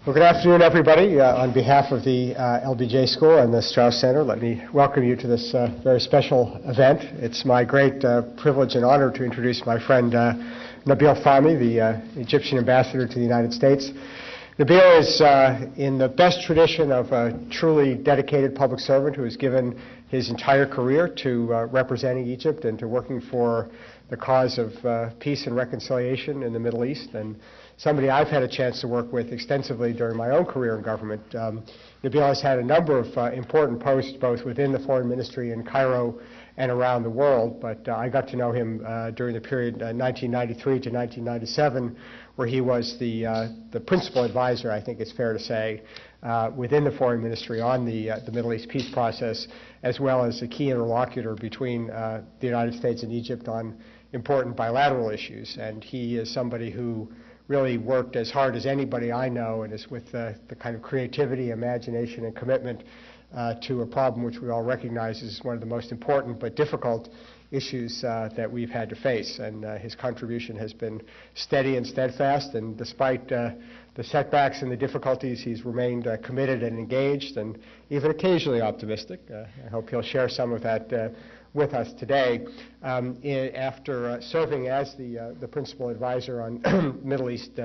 Well, good afternoon, everybody. On behalf of the LBJ School and the Strauss Center, let me welcome you to this very special event. It's my great privilege and honor to introduce my friend Nabil Fahmy, the Egyptian ambassador to the United States. Nabil is in the best tradition of a truly dedicated public servant who has given his entire career to representing Egypt and to working for the cause of peace and reconciliation in the Middle East, and somebody I've had a chance to work with extensively during my own career in government. Nabil has had a number of important posts both within the foreign ministry in Cairo and around the world, but I got to know him during the period 1993 to 1997, where he was the principal advisor, I think it's fair to say, within the foreign ministry on the Middle East peace process, as well as a key interlocutor between the United States and Egypt on important bilateral issues. And he is somebody who really worked as hard as anybody I know, and is with the kind of creativity, imagination, and commitment to a problem which we all recognize is one of the most important but difficult issues that we've had to face. And his contribution has been steady and steadfast, and despite the setbacks and the difficulties, he's remained committed and engaged, and even occasionally optimistic. I hope he'll share some of that with us today. After serving as the principal advisor on Middle East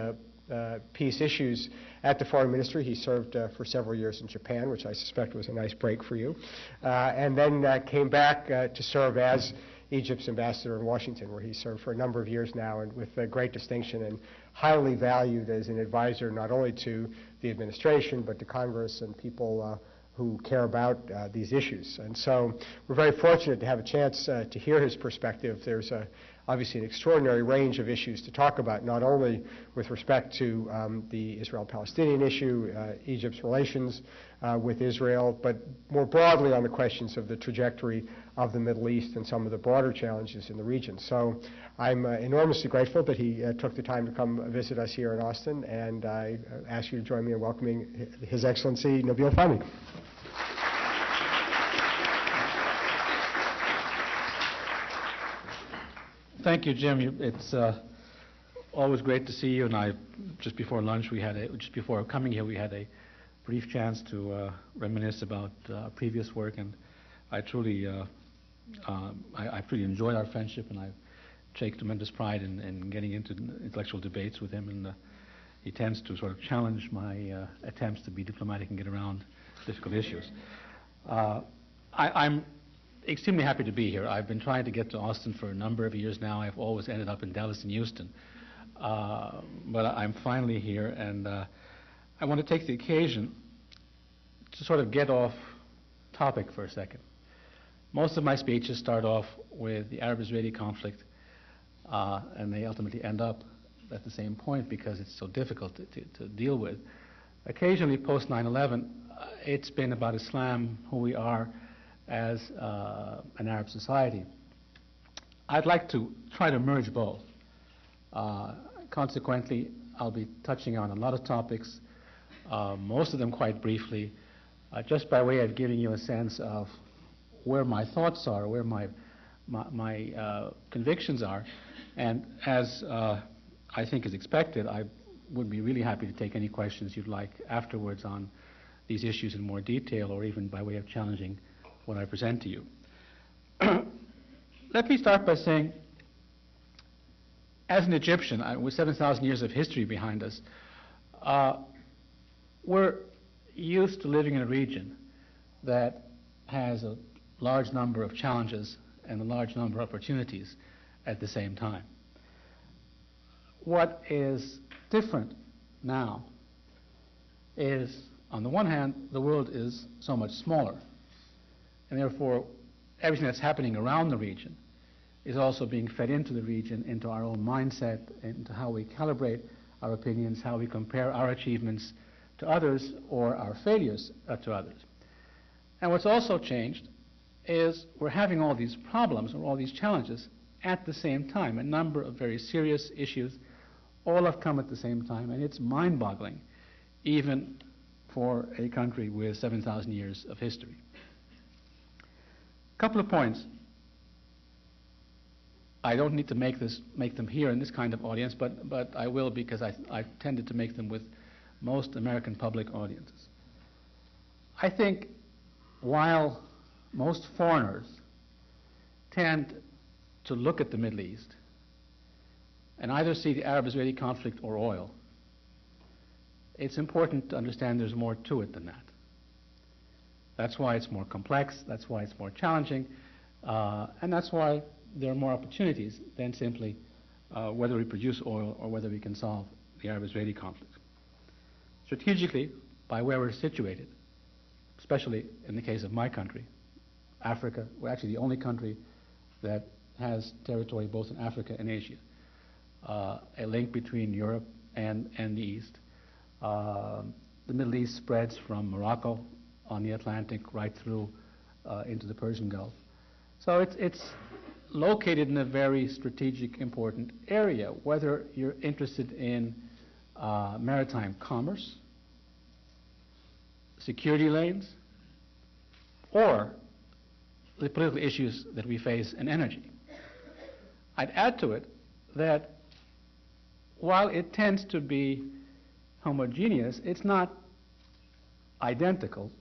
peace issues at the Foreign Ministry, he served for several years in Japan, which I suspect was a nice break for you, and then came back to serve as Egypt's ambassador in Washington, where he served for a number of years now, and with great distinction, and highly valued as an advisor not only to the administration but to Congress and people who care about these issues. And so we're very fortunate to have a chance to hear his perspective. There's obviously an extraordinary range of issues to talk about, not only with respect to the Israel-Palestinian issue, Egypt's relations with Israel, but more broadly on the questions of the trajectory of the Middle East and some of the broader challenges in the region. So I'm enormously grateful that he took the time to come visit us here in Austin, and I ask you to join me in welcoming His Excellency Nabil Fahmy. Thank you, Jim. It's always great to see you. And just before lunch, just before coming here, we had a brief chance to reminisce about previous work, and I truly enjoyed our friendship, and I take tremendous pride in getting into intellectual debates with him. And he tends to sort of challenge my attempts to be diplomatic and get around difficult issues. I'm extremely happy to be here. I've been trying to get to Austin for a number of years now. I've always ended up in Dallas and Houston. But I'm finally here, and I want to take the occasion to sort of get off topic for a second. Most of my speeches start off with the Arab-Israeli conflict, and they ultimately end up at the same point because it's so difficult to deal with. Occasionally, post 9/11, it's been about Islam, who we are as an Arab society. I'd like to try to merge both. Consequently, I'll be touching on a lot of topics, most of them quite briefly, just by way of giving you a sense of where my thoughts are, where my convictions are, and as I think is expected, I would be really happy to take any questions you'd like afterwards on these issues in more detail, or even by way of challenging what I present to you. Let me start by saying, as an Egyptian, with 7,000 years of history behind us, we're used to living in a region that has a large number of challenges and a large number of opportunities at the same time. What is different now is, on the one hand, the world is so much smaller, and therefore everything that's happening around the region is also being fed into the region, into our own mindset, into how we calibrate our opinions, how we compare our achievements to others or our failures to others. And what's also changed is we're having all these problems or all these challenges at the same time. A number of very serious issues all have come at the same time, and it's mind-boggling, even for a country with 7,000 years of history. A couple of points. I don't need to make them here in this kind of audience, but I will, because I've tended to make them with most American public audiences. I think while most foreigners tend to look at the Middle East and either see the Arab-Israeli conflict or oil, it's important to understand there's more to it than that. That's why it's more complex, that's why it's more challenging, and that's why there are more opportunities than simply whether we produce oil or whether we can solve the Arab-Israeli conflict. Strategically, by where we're situated, especially in the case of my country, Africa, we're actually the only country that has territory both in Africa and Asia, a link between Europe and the East. The Middle East spreads from Morocco on the Atlantic right through into the Persian Gulf. So it's located in a very strategic, important area, whether you're interested in maritime commerce, security lanes, or the political issues that we face in energy. I'd add to it that while it tends to be homogeneous, it's not identical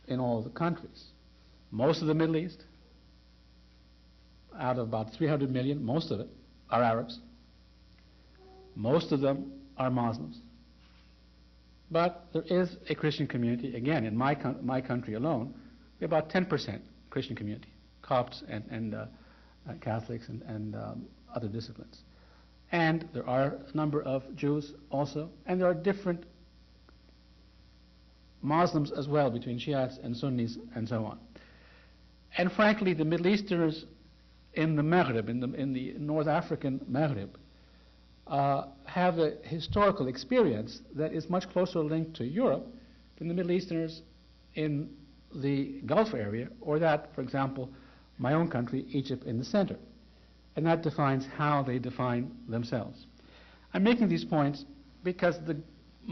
in all the countries. Most of the Middle East, out of about 300 million, most of it are Arabs. Most of them are Muslims. But there is a Christian community, again, in my country alone, we have about 10% Christian community, Copts and Catholics and other disciplines. And there are a number of Jews also, and there are different Muslims as well, between Shiites and Sunnis and so on. And frankly, the Middle Easterners in the Maghreb, in the North African Maghreb, have a historical experience that is much closer linked to Europe than the Middle Easterners in the Gulf area, or that, for example, my own country, Egypt, in the center. And that defines how they define themselves. I'm making these points because,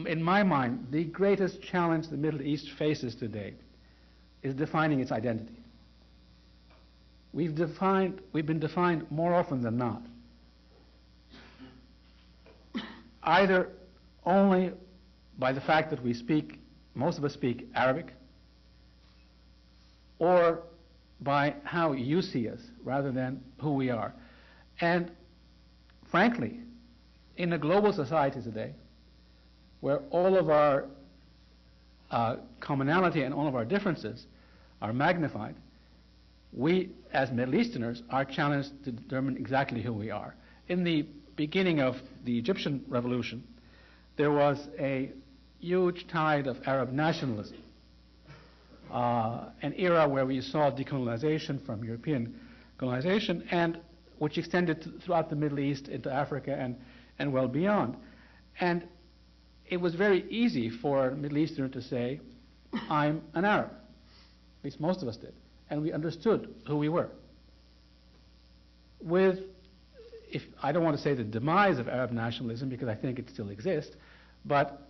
in my mind, the greatest challenge the Middle East faces today is defining its identity. We've been defined more often than not either only by the fact that most of us speak Arabic, or by how you see us rather than who we are. And frankly, in a global society today, where all of our commonality and all of our differences are magnified, we, as Middle Easterners, are challenged to determine exactly who we are. In the beginning of the Egyptian revolution, there was a huge tide of Arab nationalism, an era where we saw decolonization from European colonization, and which extended throughout the Middle East into Africa and well beyond. And it was very easy for a Middle Easterner to say, I'm an Arab. At least most of us did. And we understood who we were. I don't want to say the demise of Arab nationalism, because I think it still exists, but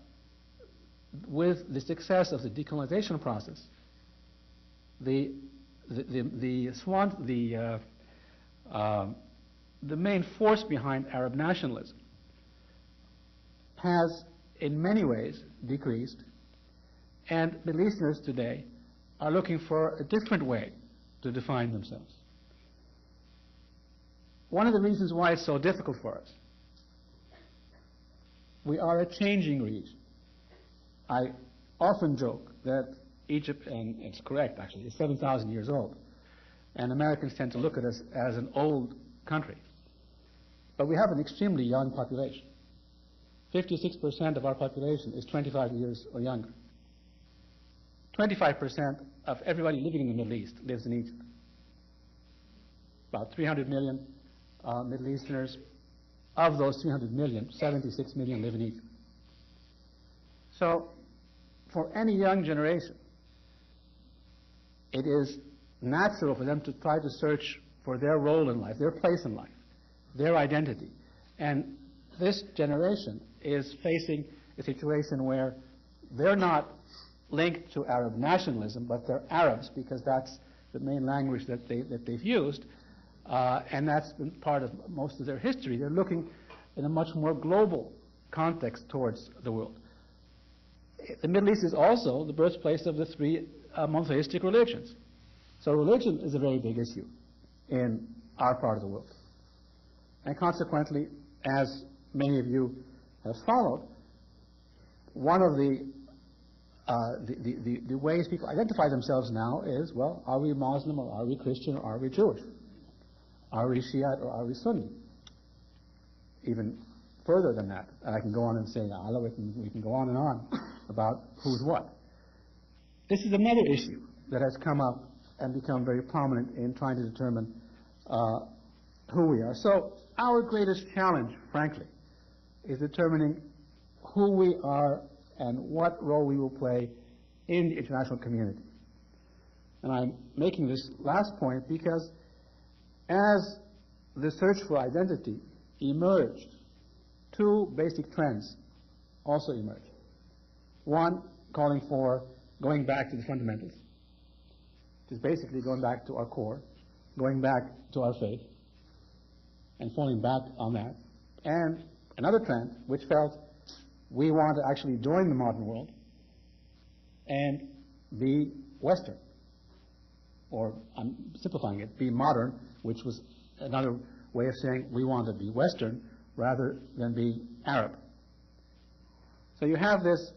with the success of the decolonization process, the main force behind Arab nationalism has in many ways decreased, and Middle Easterners today are looking for a different way to define themselves. One of the reasons why it's so difficult for us, we are a changing region. I often joke that Egypt, and it's correct actually, is 7,000 years old, and Americans tend to look at us as an old country. But we have an extremely young population. 56% of our population is 25 years or younger. 25% of everybody living in the Middle East lives in Egypt. About 300 million Middle Easterners. Of those 300 million, 76 million live in Egypt. So, for any young generation, it is natural for them to try to search for their role in life, their place in life, their identity. And this generation is facing a situation where they're not linked to Arab nationalism, but they're Arabs because that's the main language that they've used, and that's been part of most of their history. They're looking in a much more global context towards the world. the Middle East is also the birthplace of the three monotheistic religions. So religion is a very big issue in our part of the world. And consequently, as many of you have followed, one of the ways people identify themselves now is, well, are we Muslim or are we Christian or are we Jewish? Are we Shiite or are we Sunni? Even further than that, and I can go on and say Alawite, and we can go on and on about who's what. This is another issue that has come up and become very prominent in trying to determine who we are. So our greatest challenge, frankly, is determining who we are and what role we will play in the international community. And I'm making this last point because as the search for identity emerged, two basic trends also emerged. One, calling for going back to the fundamentals, which is basically going back to our core, going back to our faith, and falling back on that. And another trend, which felt we want to actually join the modern world and be Western, or I'm simplifying it, be modern, which was another way of saying we want to be Western rather than be Arab. So you have this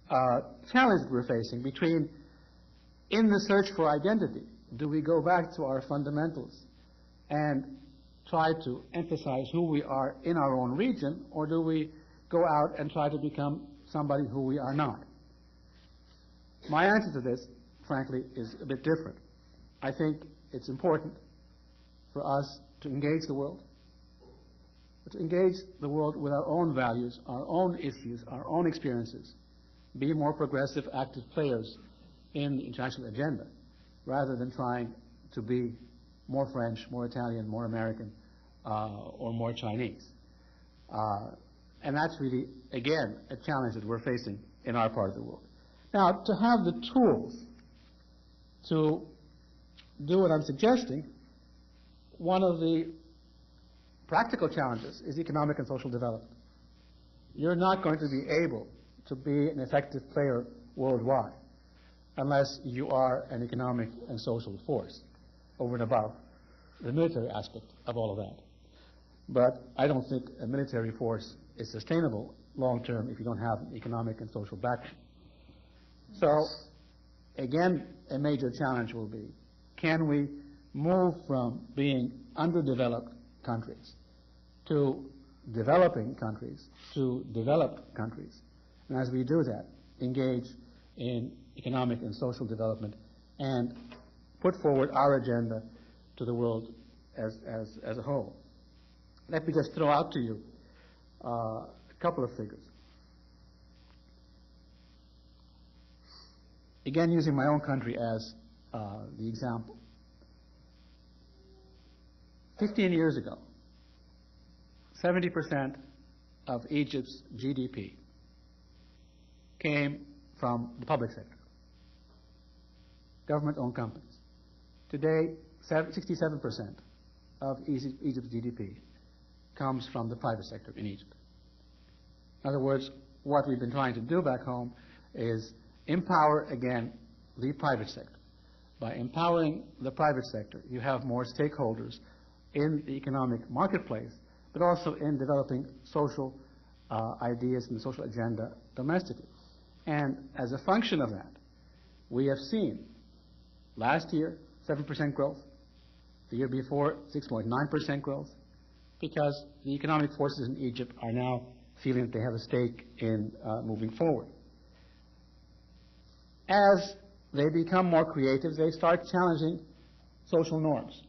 challenge that we're facing between, in the search for identity, do we go back to our fundamentals and try to emphasize who we are in our own region, or do we go out and try to become somebody who we are not? My answer to this, frankly, is a bit different. I think it's important for us to engage the world, but to engage the world with our own values, our own issues, our own experiences, be more progressive, active players in the international agenda, rather than trying to be more French, more Italian, more American, or more Chinese. And that's really, again, a challenge that we're facing in our part of the world. Now, to have the tools to do what I'm suggesting, one of the practical challenges is economic and social development. You're not going to be able to be an effective player worldwide unless you are an economic and social force over and above the military aspect of all of that. But I don't think a military force is sustainable long-term if you don't have an economic and social backbone. So, again, a major challenge will be, can we move from being underdeveloped countries to developing countries to developed countries? And as we do that, engage in economic and social development and put forward our agenda to the world as a whole. Let me just throw out to you a couple of figures. Again, using my own country as the example. 15 years ago, 70% of Egypt's GDP came from the public sector, government-owned companies. Today, 67% of Egypt's GDP comes from the private sector in Egypt. In other words, what we've been trying to do back home is empower, again, the private sector. By empowering the private sector, you have more stakeholders in the economic marketplace, but also in developing social ideas and the social agenda domestically. And as a function of that, we have seen last year 7% growth, the year before 6.9% growth, because the economic forces in Egypt are now feeling that they have a stake in moving forward. As they become more creative, they start challenging social norms.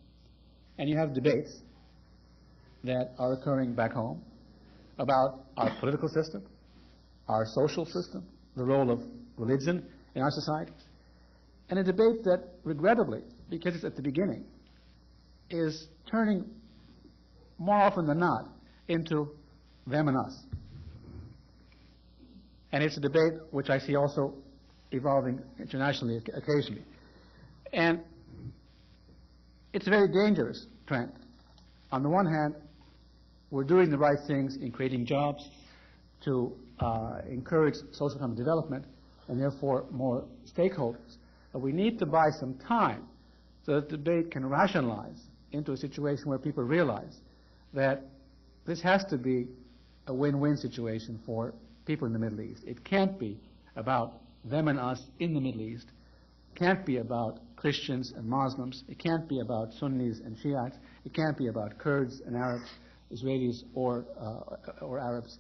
And you have debates that are occurring back home about our political system, our social system, the role of religion in our society. And a debate that, regrettably, because it's at the beginning, is turning more often than not into them and us. And it's a debate which I see also evolving internationally occasionally. And it's a very dangerous trend. On the one hand, we're doing the right things in creating jobs, to encourage social economic development and therefore more stakeholders. But we need to buy some time so that the debate can rationalize into a situation where people realize that this has to be a win-win situation for people in the Middle East. It can't be about them and us in the Middle East. It can't be about Christians and Muslims. It can't be about Sunnis and Shiites. It can't be about Kurds and Arabs, Israelis or Arabs.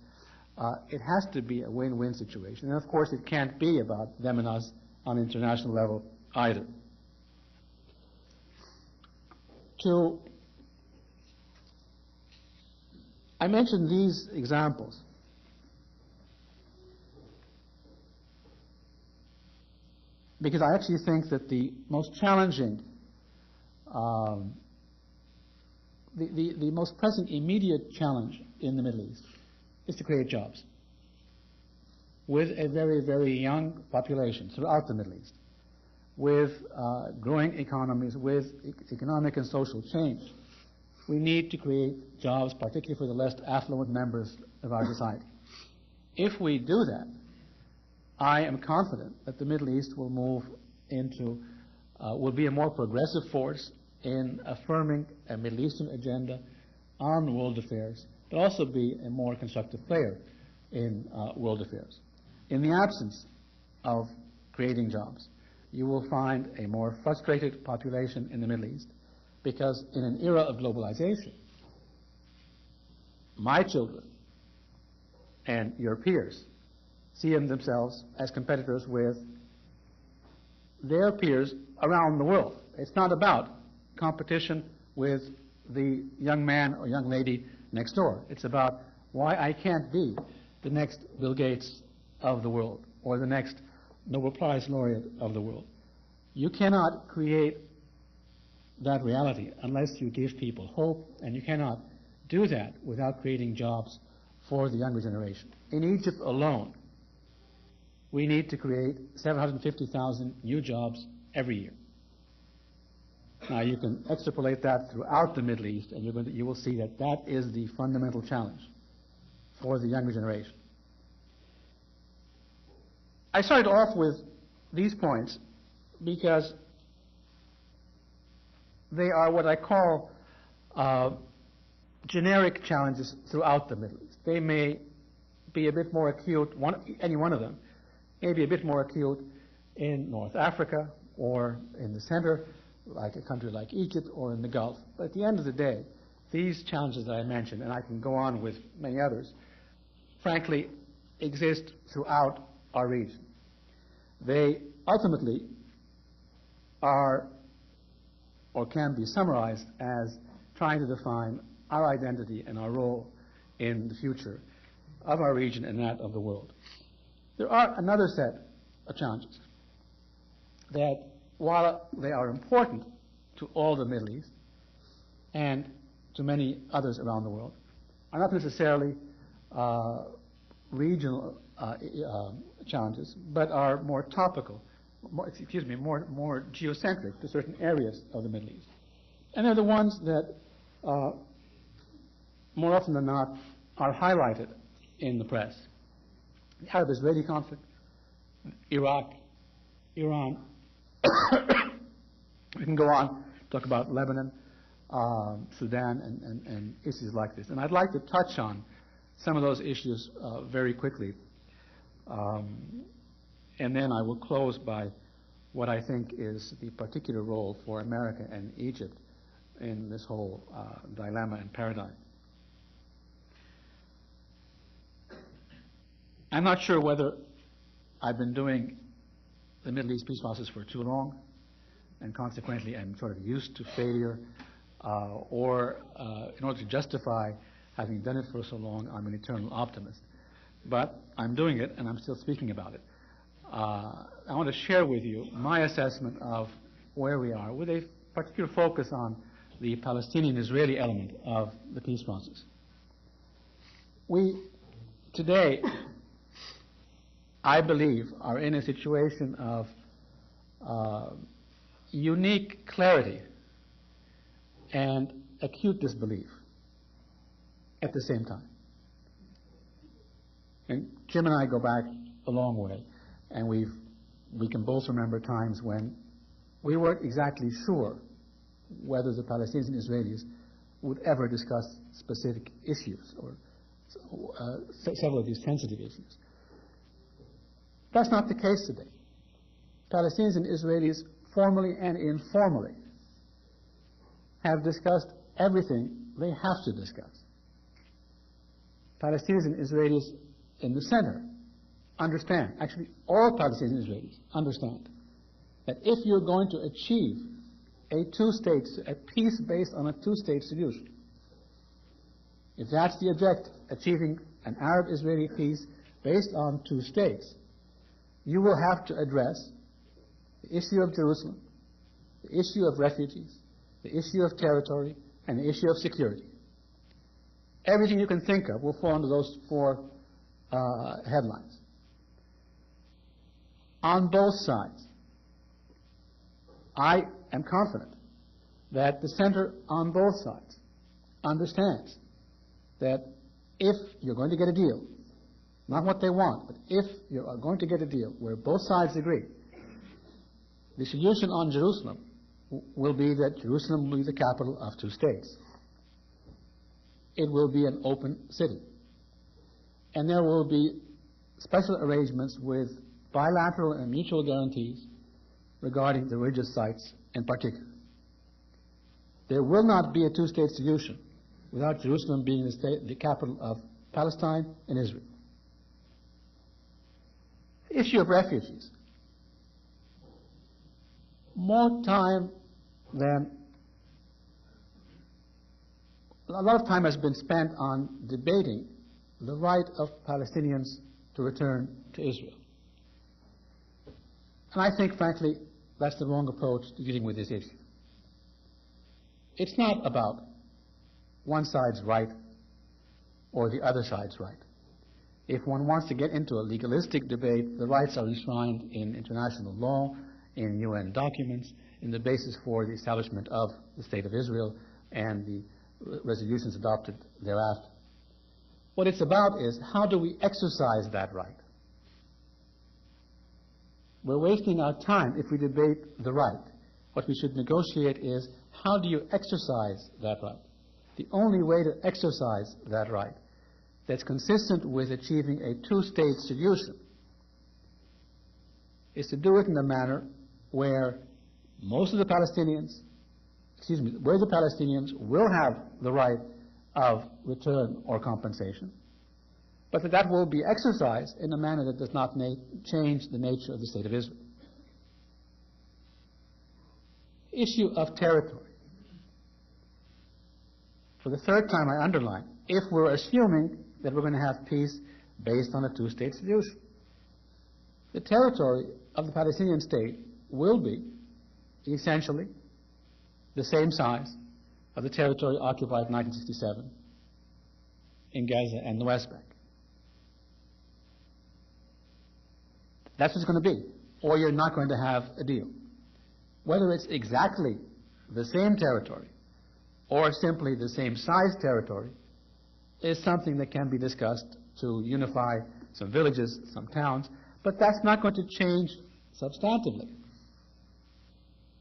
It has to be a win-win situation. And of course, it can't be about them and us on an international level either. I mentioned these examples because I actually think that the most challenging, the most present immediate challenge in the Middle East is to create jobs with a very, very young population throughout the Middle East, with growing economies, with economic and social change. We need to create jobs, particularly for the less affluent members of our society. If we do that, I am confident that the Middle East will move into, will be a more progressive force in affirming a Middle Eastern agenda on world affairs, but also be a more constructive player in world affairs. In the absence of creating jobs, you will find a more frustrated population in the Middle East, because in an era of globalization, my children and your peers see themselves as competitors with their peers around the world. It's not about competition with the young man or young lady next door. It's about why I can't be the next Bill Gates of the world or the next Nobel Prize laureate of the world. You cannot create that reality unless you give people hope, and you cannot do that without creating jobs for the younger generation. In Egypt alone, we need to create 750,000 new jobs every year. Now, you can extrapolate that throughout the Middle East, and you will see that that is the fundamental challenge for the younger generation. I started off with these points because they are what I call generic challenges throughout the Middle East. They may be a bit more acute, any one of them, may be a bit more acute in North Africa or in the center, like a country like Egypt, or in the Gulf. But at the end of the day, these challenges that I mentioned, and I can go on with many others, frankly, exist throughout our region. They ultimately are or can be summarized as trying to define our identity and our role in the future of our region and that of the world. There are another set of challenges that, while they are important to all the Middle East and to many others around the world, are not necessarily regional challenges, but are more topical, more geocentric to certain areas of the Middle East. And they're the ones that, more often than not, are highlighted in the press. The Arab-Israeli conflict, Iraq, Iran. We can go on, talk about Lebanon, Sudan, and issues like this. And I'd like to touch on some of those issues very quickly. And then I will close by what I think is the particular role for America and Egypt in this whole dilemma and paradigm. I'm not sure whether I've been doing the Middle East peace process for too long, and consequently I'm sort of used to failure, or in order to justify having done it for so long, I'm an eternal optimist. But I'm doing it, and I'm still speaking about it. I want to share with you my assessment of where we are, with a particular focus on the Palestinian-Israeli element of the peace process. We, today, I believe, are in a situation of unique clarity and acute disbelief at the same time. And Jim and I go back a long way, and we can both remember times when we weren't exactly sure whether the Palestinians and Israelis would ever discuss specific issues or several of these sensitive issues. That's not the case today. Palestinians and Israelis, formally and informally, have discussed everything they have to discuss. Palestinians and Israelis in the center understand, actually all Palestinians and Israelis understand, that if you're going to achieve a peace based on a two-state solution, if that's the objective, achieving an Arab-Israeli peace based on two states, you will have to address the issue of Jerusalem, the issue of refugees, the issue of territory, and the issue of security. Everything you can think of will fall under those four headlines. On both sides, I am confident that the center on both sides understands that if you're going to get a deal, not what they want, but if you are going to get a deal where both sides agree, the solution on Jerusalem will be that Jerusalem will be the capital of two states. It will be an open city. And there will be special arrangements with bilateral and mutual guarantees regarding the religious sites in particular. There will not be a two-state solution without Jerusalem being the capital of Palestine and Israel. The issue of refugees. A lot of time has been spent on debating the right of Palestinians to return to Israel. And I think, frankly, that's the wrong approach to dealing with this issue. It's not about one side's right or the other side's right. If one wants to get into a legalistic debate, the rights are enshrined in international law, in UN documents, in the basis for the establishment of the State of Israel and the resolutions adopted thereafter. What it's about is how do we exercise that right? We're wasting our time if we debate the right. What we should negotiate is how do you exercise that right? The only way to exercise that right that's consistent with achieving a two-state solution is to do it in a manner where where the Palestinians will have the right of return or compensation, but that will be exercised in a manner that does not change the nature of the State of Israel. Issue of territory. For the third time I underline, if we're assuming that we're going to have peace based on a two-state solution, the territory of the Palestinian state will be essentially the same size of the territory occupied in 1967 in Gaza and the West Bank. That's what it's going to be, or you're not going to have a deal. Whether it's exactly the same territory or simply the same size territory is something that can be discussed to unify some villages, some towns, but that's not going to change substantively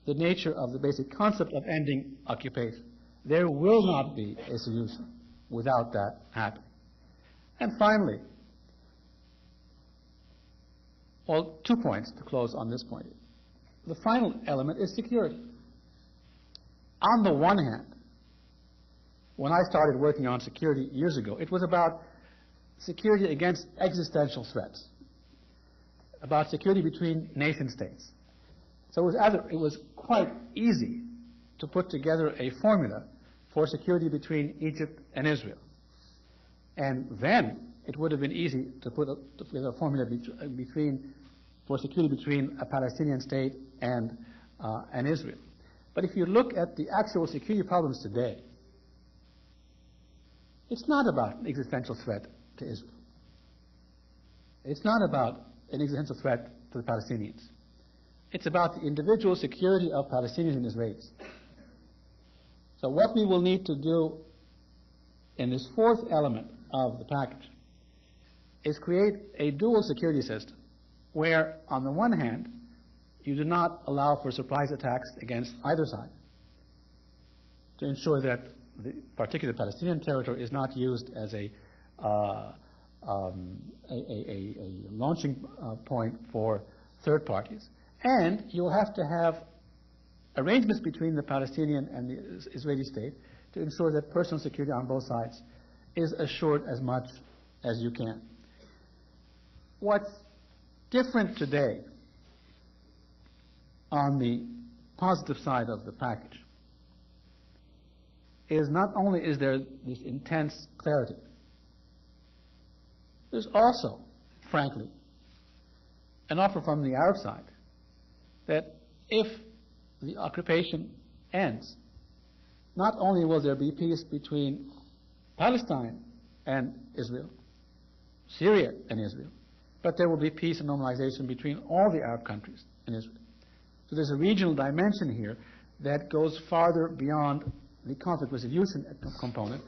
the nature of the basic concept of ending occupation. There will not be a solution without that happening. And finally, well, 2 points to close on this point. The final element is security. On the one hand, when I started working on security years ago, it was about security against existential threats, about security between nation states. So it was quite easy to put together a formula for security between Egypt and Israel. And then it would have been easy to put together a formula for security between a Palestinian state and Israel. But if you look at the actual security problems today, it's not about an existential threat to Israel. It's not about an existential threat to the Palestinians. It's about the individual security of Palestinians and Israelis. So what we will need to do in this fourth element of the package is create a dual security system where, on the one hand, you do not allow for surprise attacks against either side to ensure that the particular Palestinian territory is not used as a launching point for third parties. And you'll have to have arrangements between the Palestinian and the Israeli state to ensure that personal security on both sides is assured as much as you can. What's different today on the positive side of the package is not only is there this intense clarity, there's also, frankly, an offer from the Arab side that if the occupation ends, not only will there be peace between Palestine and Israel, Syria and Israel, but there will be peace and normalization between all the Arab countries and Israel. So there's a regional dimension here that goes farther beyond the conflict resolution component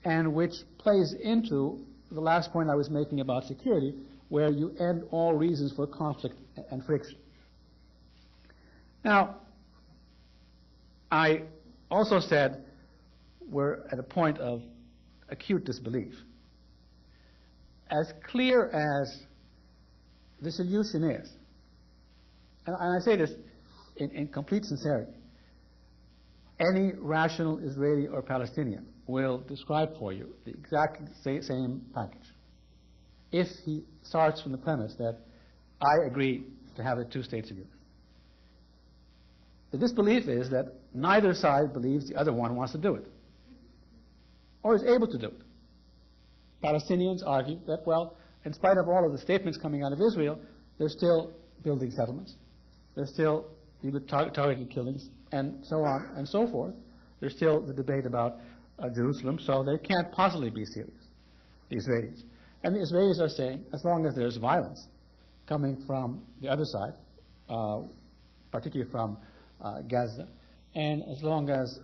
and which plays into the last point I was making about security, where you end all reasons for conflict and friction. Now, I also said we're at a point of acute disbelief. As clear as the solution is, and I say this in complete sincerity, any rational Israeli or Palestinian will describe for you the exact same package if he starts from the premise that I agree to have a two-state solution. The disbelief is that neither side believes the other one wants to do it or is able to do it. Palestinians argue that, well, in spite of all of the statements coming out of Israel, they're still building settlements. They're still targeted killings, and so on and so forth. There's still the debate about Jerusalem, so they can't possibly be serious, the Israelis. And the Israelis are saying, as long as there's violence coming from the other side, particularly from Gaza, and as long as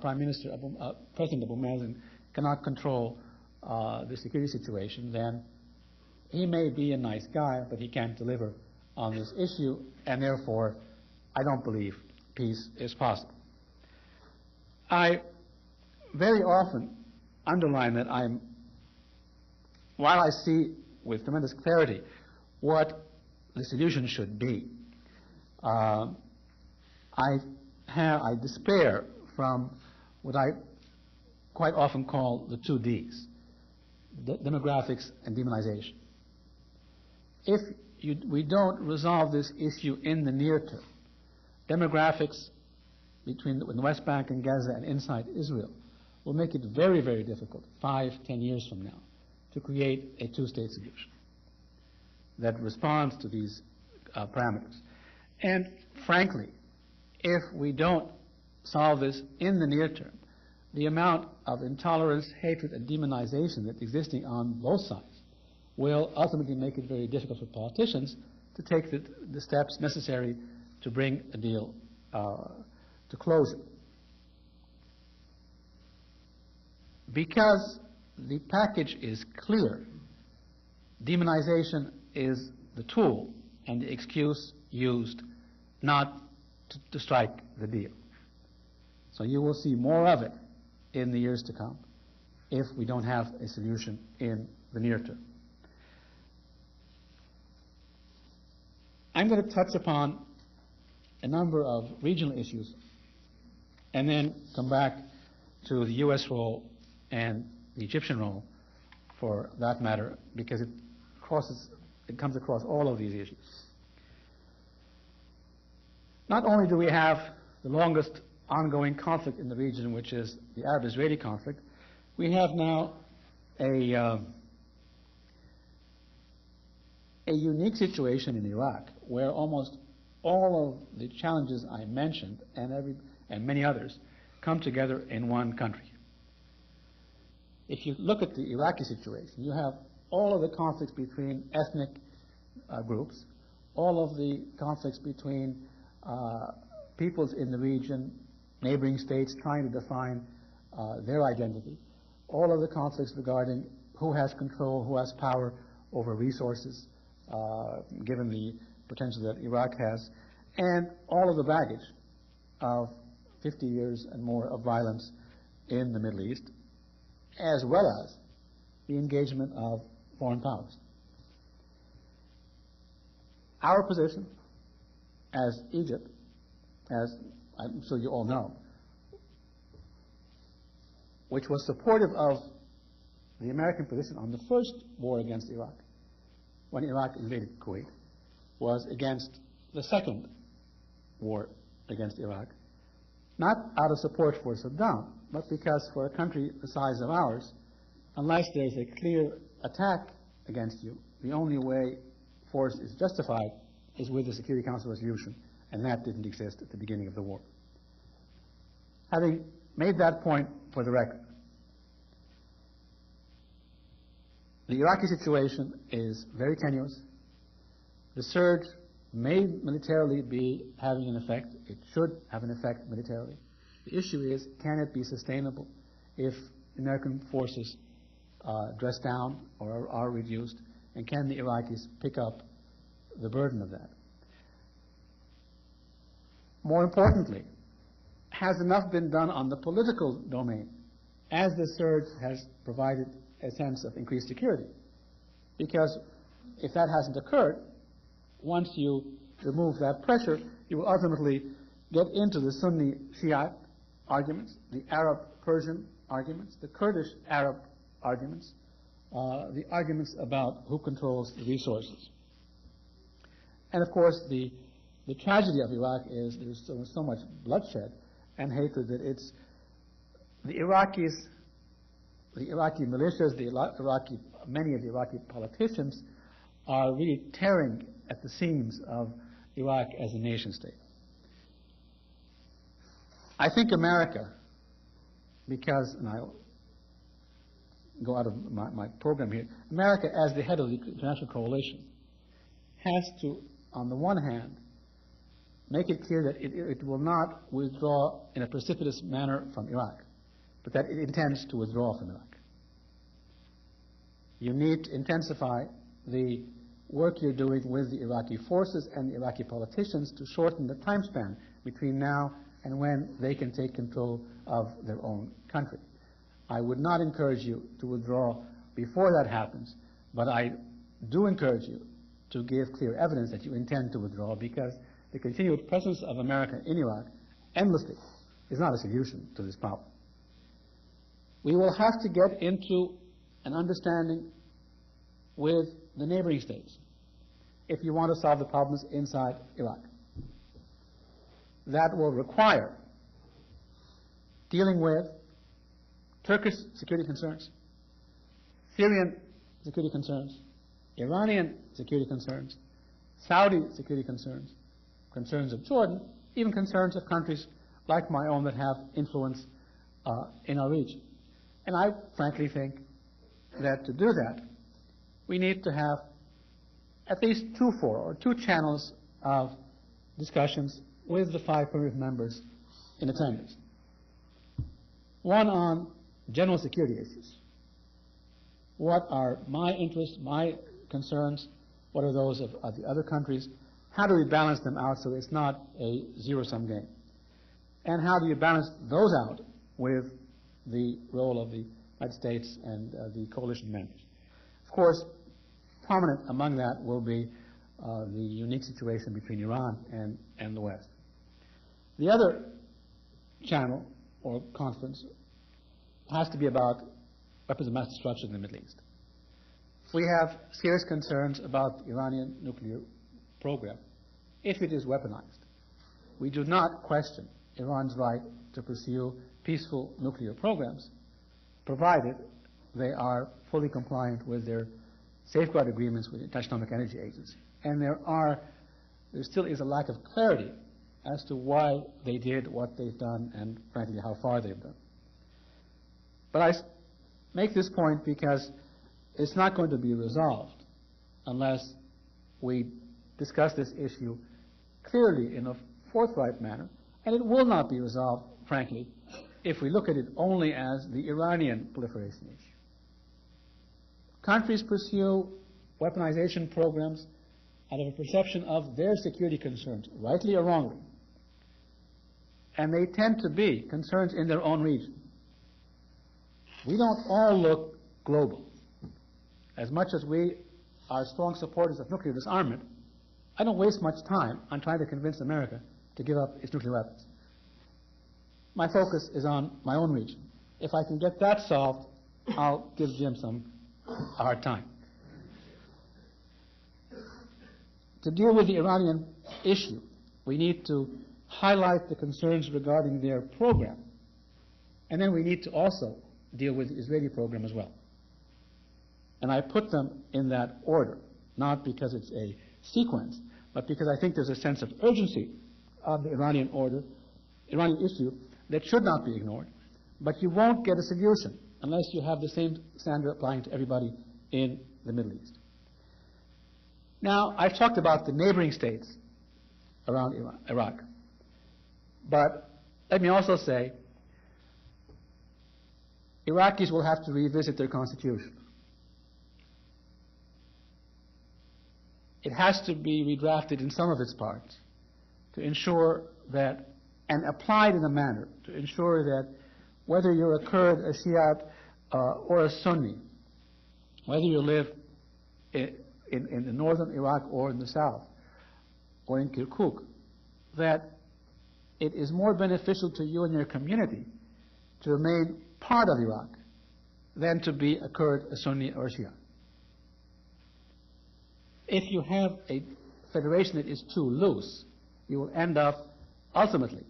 President Abu Mazen cannot control the security situation, then he may be a nice guy, but he can't deliver on this issue, and therefore I don't believe peace is possible. I very often underline that while I see with tremendous clarity what the solution should be, I despair from what I quite often call the two Ds, demographics and demonization. If we don't resolve this issue in the near term, demographics between the West Bank and Gaza and inside Israel will make it very, very difficult 5-10 years from now to create a two-state solution that responds to these parameters. And frankly, if we don't solve this in the near term, the amount of intolerance, hatred, and demonization that's existing on both sides will ultimately make it very difficult for politicians to take the steps necessary to bring a deal to closure. Because the package is clear, demonization is the tool and the excuse used not to strike the deal. So you will see more of it in the years to come if we don't have a solution in the near term. I'm going to touch upon a number of regional issues and then come back to the U.S. role and the Egyptian role, for that matter, because it comes across all of these issues. Not only do we have the longest ongoing conflict in the region, which is the Arab-Israeli conflict, we have now a unique situation in Iraq where almost all of the challenges I mentioned and many others come together in one country. If you look at the Iraqi situation, you have all of the conflicts between ethnic groups, all of the conflicts between peoples in the region, neighboring states trying to define their identity, all of the conflicts regarding who has control, who has power over resources, given the potential that Iraq has, and all of the baggage of 50 years and more of violence in the Middle East, as well as the engagement of foreign powers. Our position as Egypt, as I'm sure you all know, which was supportive of the American position on the first war against Iraq, when Iraq invaded Kuwait, was against the second war against Iraq, not out of support for Saddam, but because for a country the size of ours, unless there's a clear attack against you, the only way force is justified is with the Security Council resolution, and that didn't exist at the beginning of the war. Having made that point for the record, the Iraqi situation is very tenuous. The surge may militarily be having an effect. It should have an effect militarily. The issue is, can it be sustainable if American forces dress down or are reduced, and can the Iraqis pick up the burden of that? More importantly, has enough been done on the political domain, as the surge has provided a sense of increased security? Because if that hasn't occurred, once you remove that pressure, you will ultimately get into the Sunni Shia arguments, the Arab-Persian arguments, the Kurdish-Arab arguments, the arguments about who controls the resources. And of course, the tragedy of Iraq is there's so much bloodshed and hatred that it's the Iraqis, the Iraqi militias, many of the Iraqi politicians are really tearing at the seams of Iraq as a nation state. I think America, because, and I'll go out of my program here, America as the head of the international coalition has to, on the one hand, make it clear that it will not withdraw in a precipitous manner from Iraq, but that it intends to withdraw from Iraq. You need to intensify the work you're doing with the Iraqi forces and the Iraqi politicians to shorten the time span between now and when they can take control of their own country. I would not encourage you to withdraw before that happens, but I do encourage you to give clear evidence that you intend to withdraw, because the continued presence of America in Iraq endlessly is not a solution to this problem. We will have to get into an understanding with the neighboring states if you want to solve the problems inside Iraq. That will require dealing with Turkish security concerns, Syrian security concerns, Iranian security concerns, Saudi security concerns, concerns of Jordan, even concerns of countries like my own that have influence in our region. And I frankly think that to do that, we need to have at least two channels of discussions with the 5 permanent members in attendance. One on general security issues. What are my interests, my concerns? What are those of the other countries? How do we balance them out so it's not a zero-sum game? And how do you balance those out with the role of the United States and the coalition members? Of course, prominent among that will be the unique situation between Iran and the West. The other channel or conference has to be about weapons of mass destruction in the Middle East. We have serious concerns about the Iranian nuclear program, if it is weaponized. We do not question Iran's right to pursue peaceful nuclear programs, provided they are fully compliant with their safeguard agreements with the International Atomic Energy Agency. And there still is a lack of clarity as to why they did what they've done and, frankly, how far they've done. But I make this point because it's not going to be resolved unless we discuss this issue clearly in a forthright manner, and it will not be resolved, frankly, if we look at it only as the Iranian proliferation issue. Countries pursue weaponization programs out of a perception of their security concerns, rightly or wrongly. And they tend to be concerns in their own region. We don't all look global. As much as we are strong supporters of nuclear disarmament, I don't waste much time on trying to convince America to give up its nuclear weapons. My focus is on my own region. If I can get that solved, I'll give Jim a hard time. To deal with the Iranian issue, we need to highlight the concerns regarding their program, and then we need to also deal with the Israeli program as well. And I put them in that order, not because it's a sequence, but because I think there's a sense of urgency on the Iranian issue that should not be ignored. But you won't get a solution unless you have the same standard applying to everybody in the Middle East. Now, I've talked about the neighboring states around Iraq. But let me also say, Iraqis will have to revisit their constitution. It has to be redrafted in some of its parts to ensure that, and applied in a manner to ensure that whether you're a Kurd, a Shiite, or a Sunni, whether you live in the northern Iraq or in the south, or in Kirkuk, that it is more beneficial to you and your community to remain part of Iraq than to be a Kurd, a Sunni, or a Shia. If you have a federation that is too loose, you will end up ultimately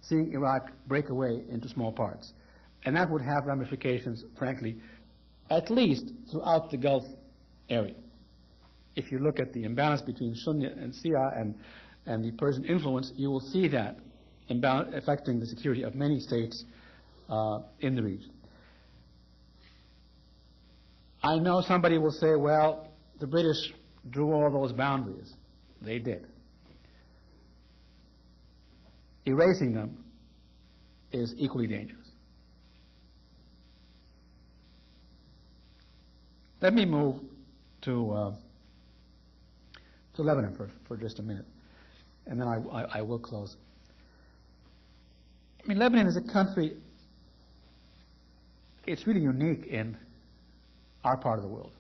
seeing Iraq break away into small parts. And that would have ramifications, frankly, at least throughout the Gulf area. If you look at the imbalance between Sunni and Shia and the Persian influence, you will see that affecting the security of many states in the region. I know somebody will say, well, the British drew all those boundaries. They did. Erasing them is equally dangerous. Let me move to Lebanon for just a minute, and then I will close. I mean, Lebanon is a country, it's really unique in our part of the world.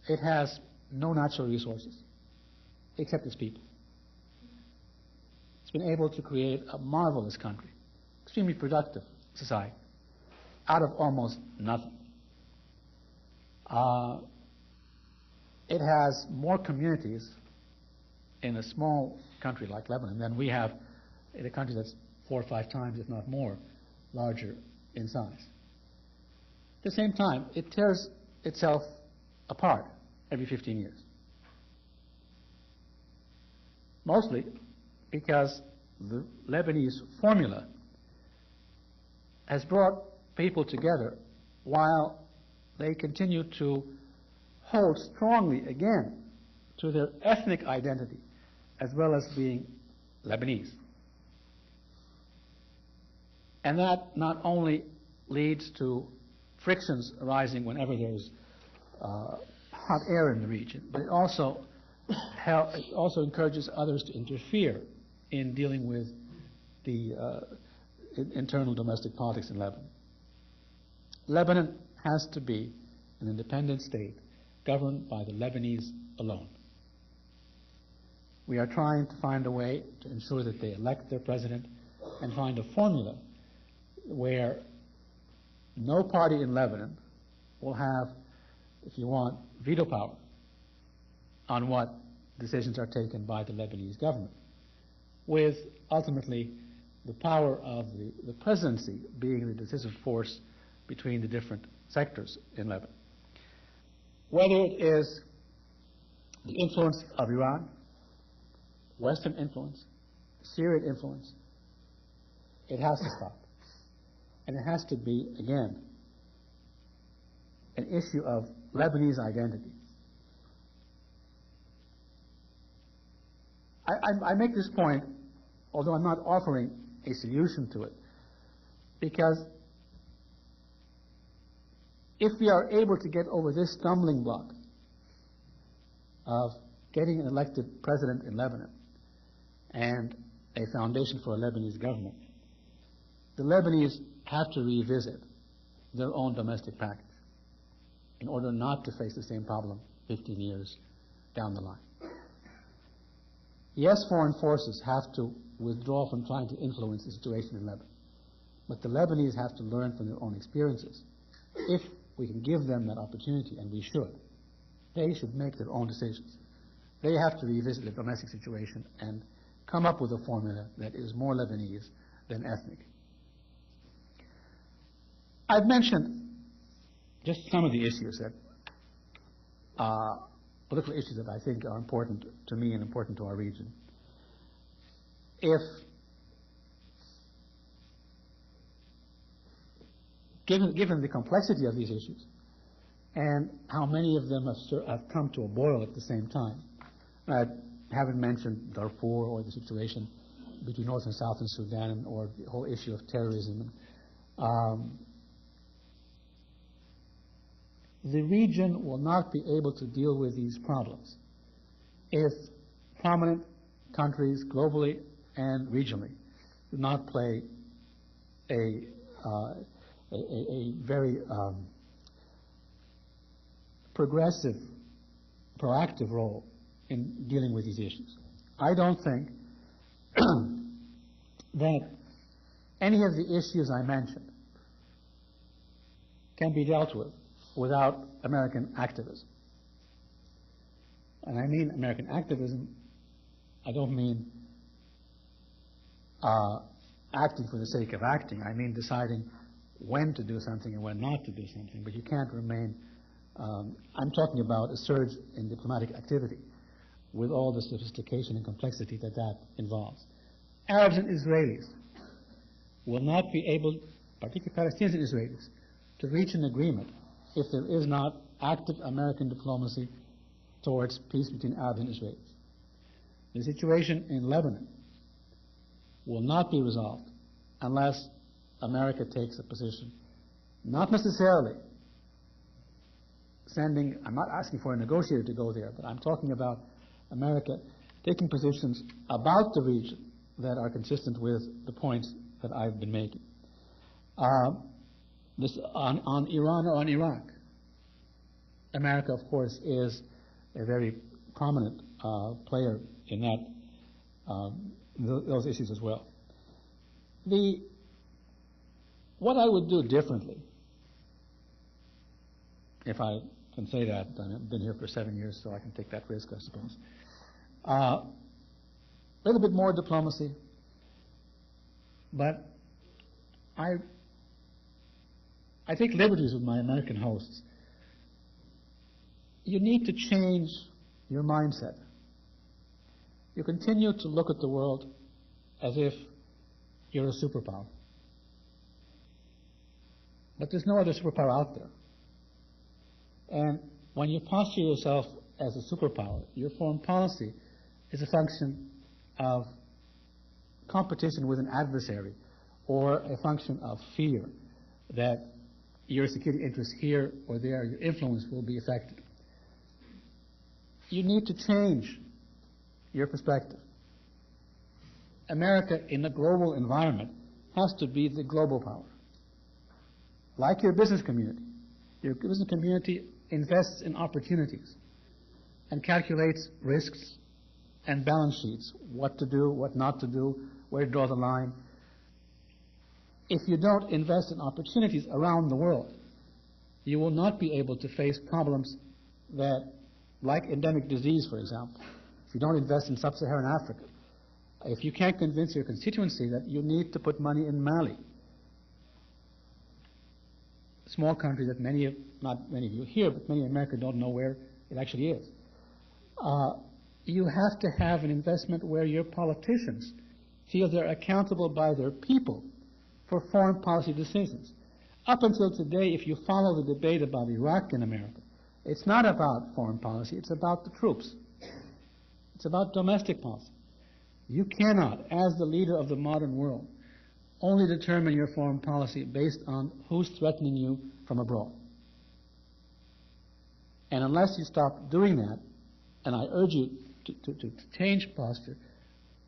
It has no natural resources except its people. It's been able to create a marvelous country, extremely productive society, out of almost nothing. It has more communities in a small country like Lebanon than we have in a country that's 4 or 5 times, if not more, larger in size. At the same time, it tears itself apart every 15 years. Mostly because the Lebanese formula has brought people together while they continue to hold strongly, again, to their ethnic identity as well as being Lebanese. And that not only leads to frictions arising whenever there's hot air in the region, but it also encourages others to interfere in dealing with the internal domestic politics in Lebanon. Lebanon has to be an independent state governed by the Lebanese alone. We are trying to find a way to ensure that they elect their president and find a formula where no party in Lebanon will have, if you want, veto power on what decisions are taken by the Lebanese government, with ultimately the power of the presidency being the decisive force between the different sectors in Lebanon. Whether it is the influence of Iran, Western influence, Syrian influence, it has to stop. And it has to be, again, an issue of Lebanese identity. I make this point, although I'm not offering a solution to it, because if we are able to get over this stumbling block, of getting an elected president in Lebanon and a foundation for a Lebanese government, the Lebanese have to revisit their own domestic package in order not to face the same problem 15 years down the line. Yes, foreign forces have to withdraw from trying to influence the situation in Lebanon, but the Lebanese have to learn from their own experiences. If we can give them that opportunity, and we should, they should make their own decisions. They have to revisit the domestic situation and come up with a formula that is more Lebanese than ethnic. I've mentioned just some of the issues that political issues that I think are important to me and important to our region. Given the complexity of these issues and how many of them have come to a boil at the same time, I haven't mentioned Darfur or the situation between North and South and Sudan or the whole issue of terrorism. The region will not be able to deal with these problems if prominent countries globally and regionally do not play a very progressive, proactive role in dealing with these issues. I don't think that any of the issues I mentioned can be dealt with without American activism. And I mean American activism, I don't mean acting for the sake of acting. I mean deciding when to do something and when not to do something. But you can't remain, I'm talking about a surge in diplomatic activity with all the sophistication and complexity that that involves. Arabs and Israelis will not be able, particularly Palestinians and Israelis, to reach an agreement if there is not active American diplomacy towards peace between Arabs and Israelis. The situation in Lebanon will not be resolved unless America takes a position, not necessarily sending, I'm not asking for a negotiator to go there, but I'm talking about America taking positions about the region that are consistent with the points that I've been making. This on Iran or on Iraq. America, of course, is a very prominent player in that those issues as well. What I would do differently, if I can say that, I've been here for 7 years, so I can take that risk, I suppose. A little bit more diplomacy, but I take liberties with my American hosts. You need to change your mindset. You continue to look at the world as if you're a superpower. But there's no other superpower out there. And when you posture yourself as a superpower, your foreign policy is a function of competition with an adversary or a function of fear that your security interests here or there, your influence will be affected. You need to change your perspective. America in a global environment has to be the global power. Like your business community. Your business community invests in opportunities and calculates risks and balance sheets, what to do, what not to do, where to draw the line. If you don't invest in opportunities around the world, you will not be able to face problems that, like endemic disease, for example, if you don't invest in sub-Saharan Africa, if you can't convince your constituency that you need to put money in Mali, small country that not many of you here, but many in America don't know where it actually is. You have to have an investment where your politicians feel they're accountable by their people for foreign policy decisions. Up until today, if you follow the debate about Iraq in America, it's not about foreign policy, it's about the troops. It's about domestic policy. You cannot, as the leader of the modern world, only determine your foreign policy based on who's threatening you from abroad. And unless you stop doing that, and I urge you to change posture,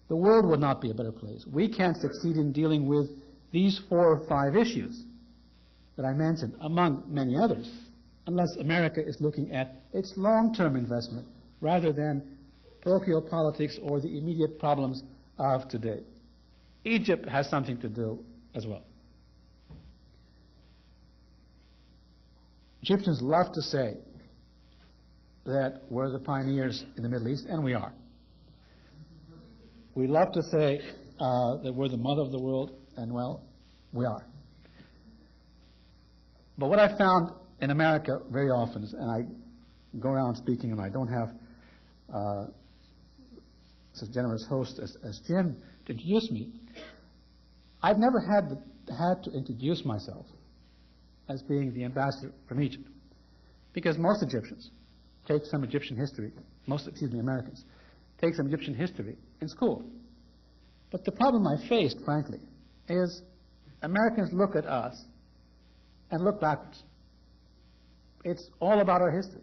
the world would not be a better place. We can't succeed in dealing with these 4 or 5 issues that I mentioned, among many others, unless America is looking at its long-term investment rather than parochial politics or the immediate problems of today. Egypt has something to do as well. Egyptians love to say that we're the pioneers in the Middle East, and we are. We love to say that we're the mother of the world, and well, we are. But what I found in America very often is, and I go around speaking and I don't have such a generous host as Jim to introduce me, I've never had to introduce myself as being the ambassador from Egypt, because most Egyptians take some Egyptian history, Americans, take some Egyptian history in school. But the problem I faced, frankly, is Americans look at us and look backwards. It's all about our history.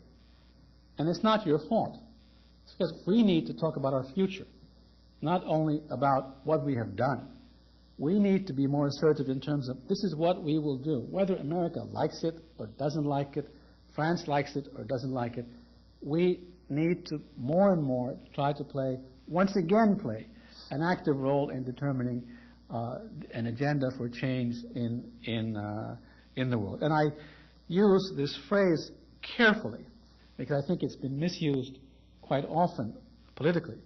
And it's not your fault. It's because we need to talk about our future, not only about what we have done. We need to be more assertive in terms of this is what we will do. Whether America likes it or doesn't like it, France likes it or doesn't like it, we need to more and more try to play an active role in determining an agenda for change in the world. And I use this phrase carefully because I think it's been misused quite often politically.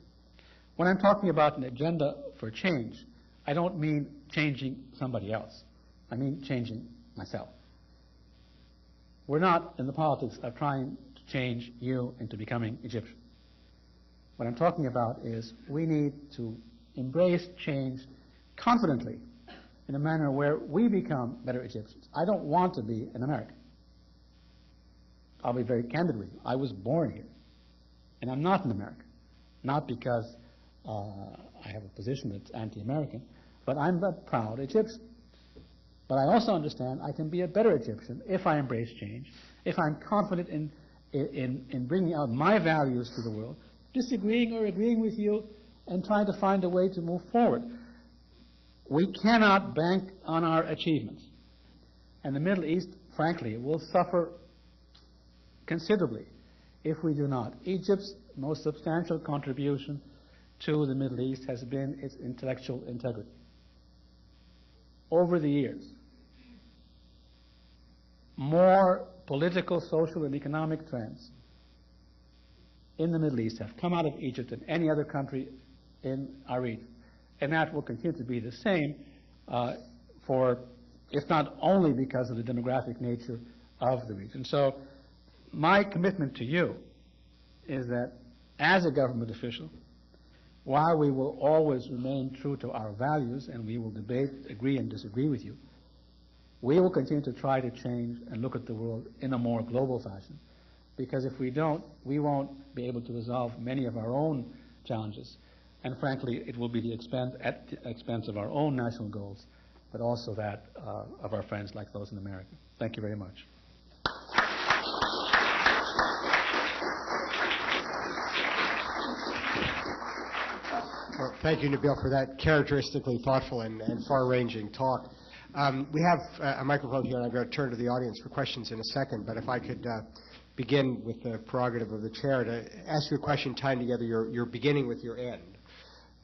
When I'm talking about an agenda for change, I don't mean changing somebody else. I mean changing myself. We're not in the politics of trying to change you into becoming Egyptian. What I'm talking about is we need to embrace change confidently in a manner where we become better Egyptians. I don't want to be an American. I'll be very candid with you. I was born here, and I'm not an American. Not because I have a position that's anti-American, but I'm a proud Egyptian. But I also understand I can be a better Egyptian if I embrace change, if I'm confident in bringing out my values to the world, disagreeing or agreeing with you, and trying to find a way to move forward. We cannot bank on our achievements. And the Middle East, frankly, will suffer considerably if we do not. Egypt's most substantial contribution to the Middle East has been its intellectual integrity. Over the years, more political, social, and economic trends in the Middle East have come out of Egypt than any other country in our region. And that will continue to be the same if not only because of the demographic nature of the region. So my commitment to you is that as a government official, while we will always remain true to our values and we will debate, agree, and disagree with you, we will continue to try to change and look at the world in a more global fashion. Because if we don't, we won't be able to resolve many of our own challenges. And frankly, it will be at the expense of our own national goals, but also that of our friends like those in America. Thank you very much. Well, thank you, Nabil, for that characteristically thoughtful and far-ranging talk. We have a microphone here, and I'm going to turn to the audience for questions in a second, but if I could begin with the prerogative of the chair to ask you a question tying together your beginning with your end.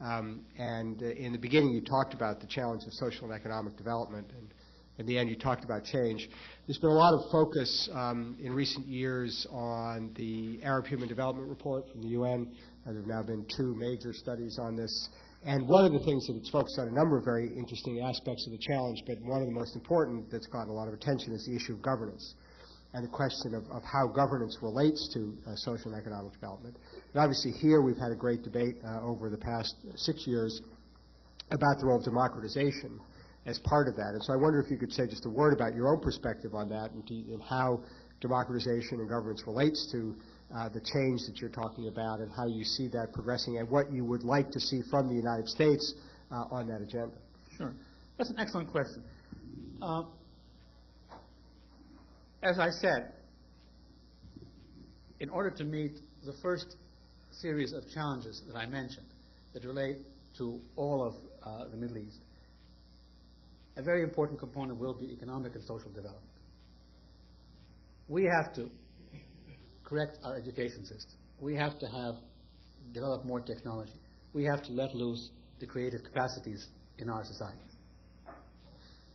And in the beginning, you talked about the challenge of social and economic development, and in the end, you talked about change. There's been a lot of focus in recent years on the Arab Human Development Report from the UN. There have now been 2 major studies on this. And one of the things that it's focused on, a number of very interesting aspects of the challenge, but one of the most important that's gotten a lot of attention is the issue of governance and the question of how governance relates to social and economic development. And obviously here we've had a great debate over the past 6 years about the role of democratization as part of that. And so I wonder if you could say just a word about your own perspective on that and how democratization and governance relates to the change that you're talking about and how you see that progressing and what you would like to see from the United States on that agenda. Sure. That's an excellent question. As I said, in order to meet the first series of challenges that I mentioned that relate to all of the Middle East, a very important component will be economic and social development. We have to correct our education system. We have to develop more technology. We have to let loose the creative capacities in our society.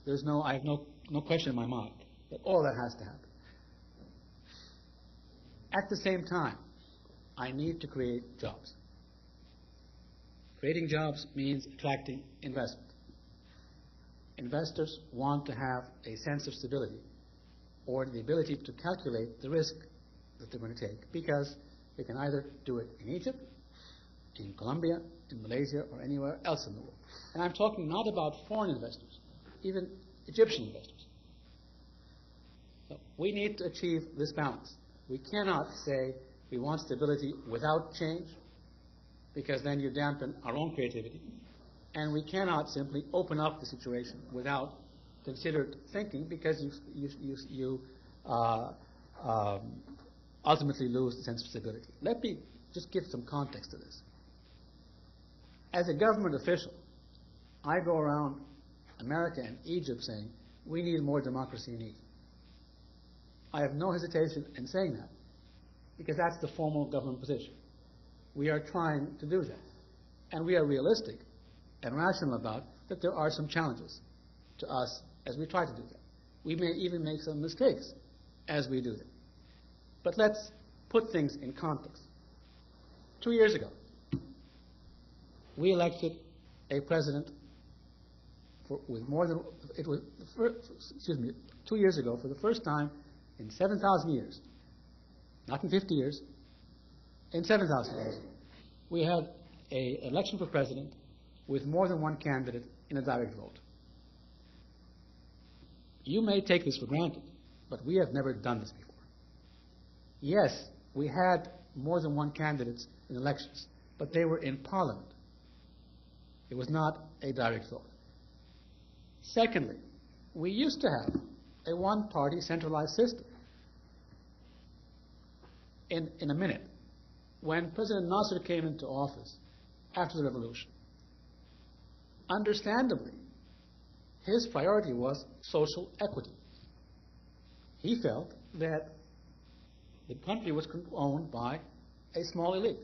I have no question in my mind that all that has to happen. At the same time, I need to create jobs. Creating jobs means attracting investment. Investors want to have a sense of stability or the ability to calculate the risk that they're going to take, because they can either do it in Egypt, in Colombia, in Malaysia, or anywhere else in the world. And I'm talking not about foreign investors, even Egyptian investors. So we need to achieve this balance. We cannot say we want stability without change, because then you dampen our own creativity. And we cannot simply open up the situation without considered thinking, because you ultimately lose the sense of stability. Let me just give some context to this. As a government official, I go around America and Egypt saying, we need more democracy in Egypt. I have no hesitation in saying that, because that's the formal government position. We are trying to do that. And we are realistic and rational about that there are some challenges to us as we try to do that. We may even make some mistakes as we do that. But let's put things in context. 2 years ago, we elected a president with more than, 2 years ago, for the first time in 7,000 years, not in 50 years, in 7,000 years, we had an election for president with more than one candidate in a direct vote. You may take this for granted, but we have never done this before. Yes, we had more than one candidate in elections, but they were in parliament. It was not a direct vote. Secondly, we used to have a one-party centralized system. In a minute, when President Nasser came into office after the revolution, understandably, his priority was social equity. He felt that the country was owned by a small elite.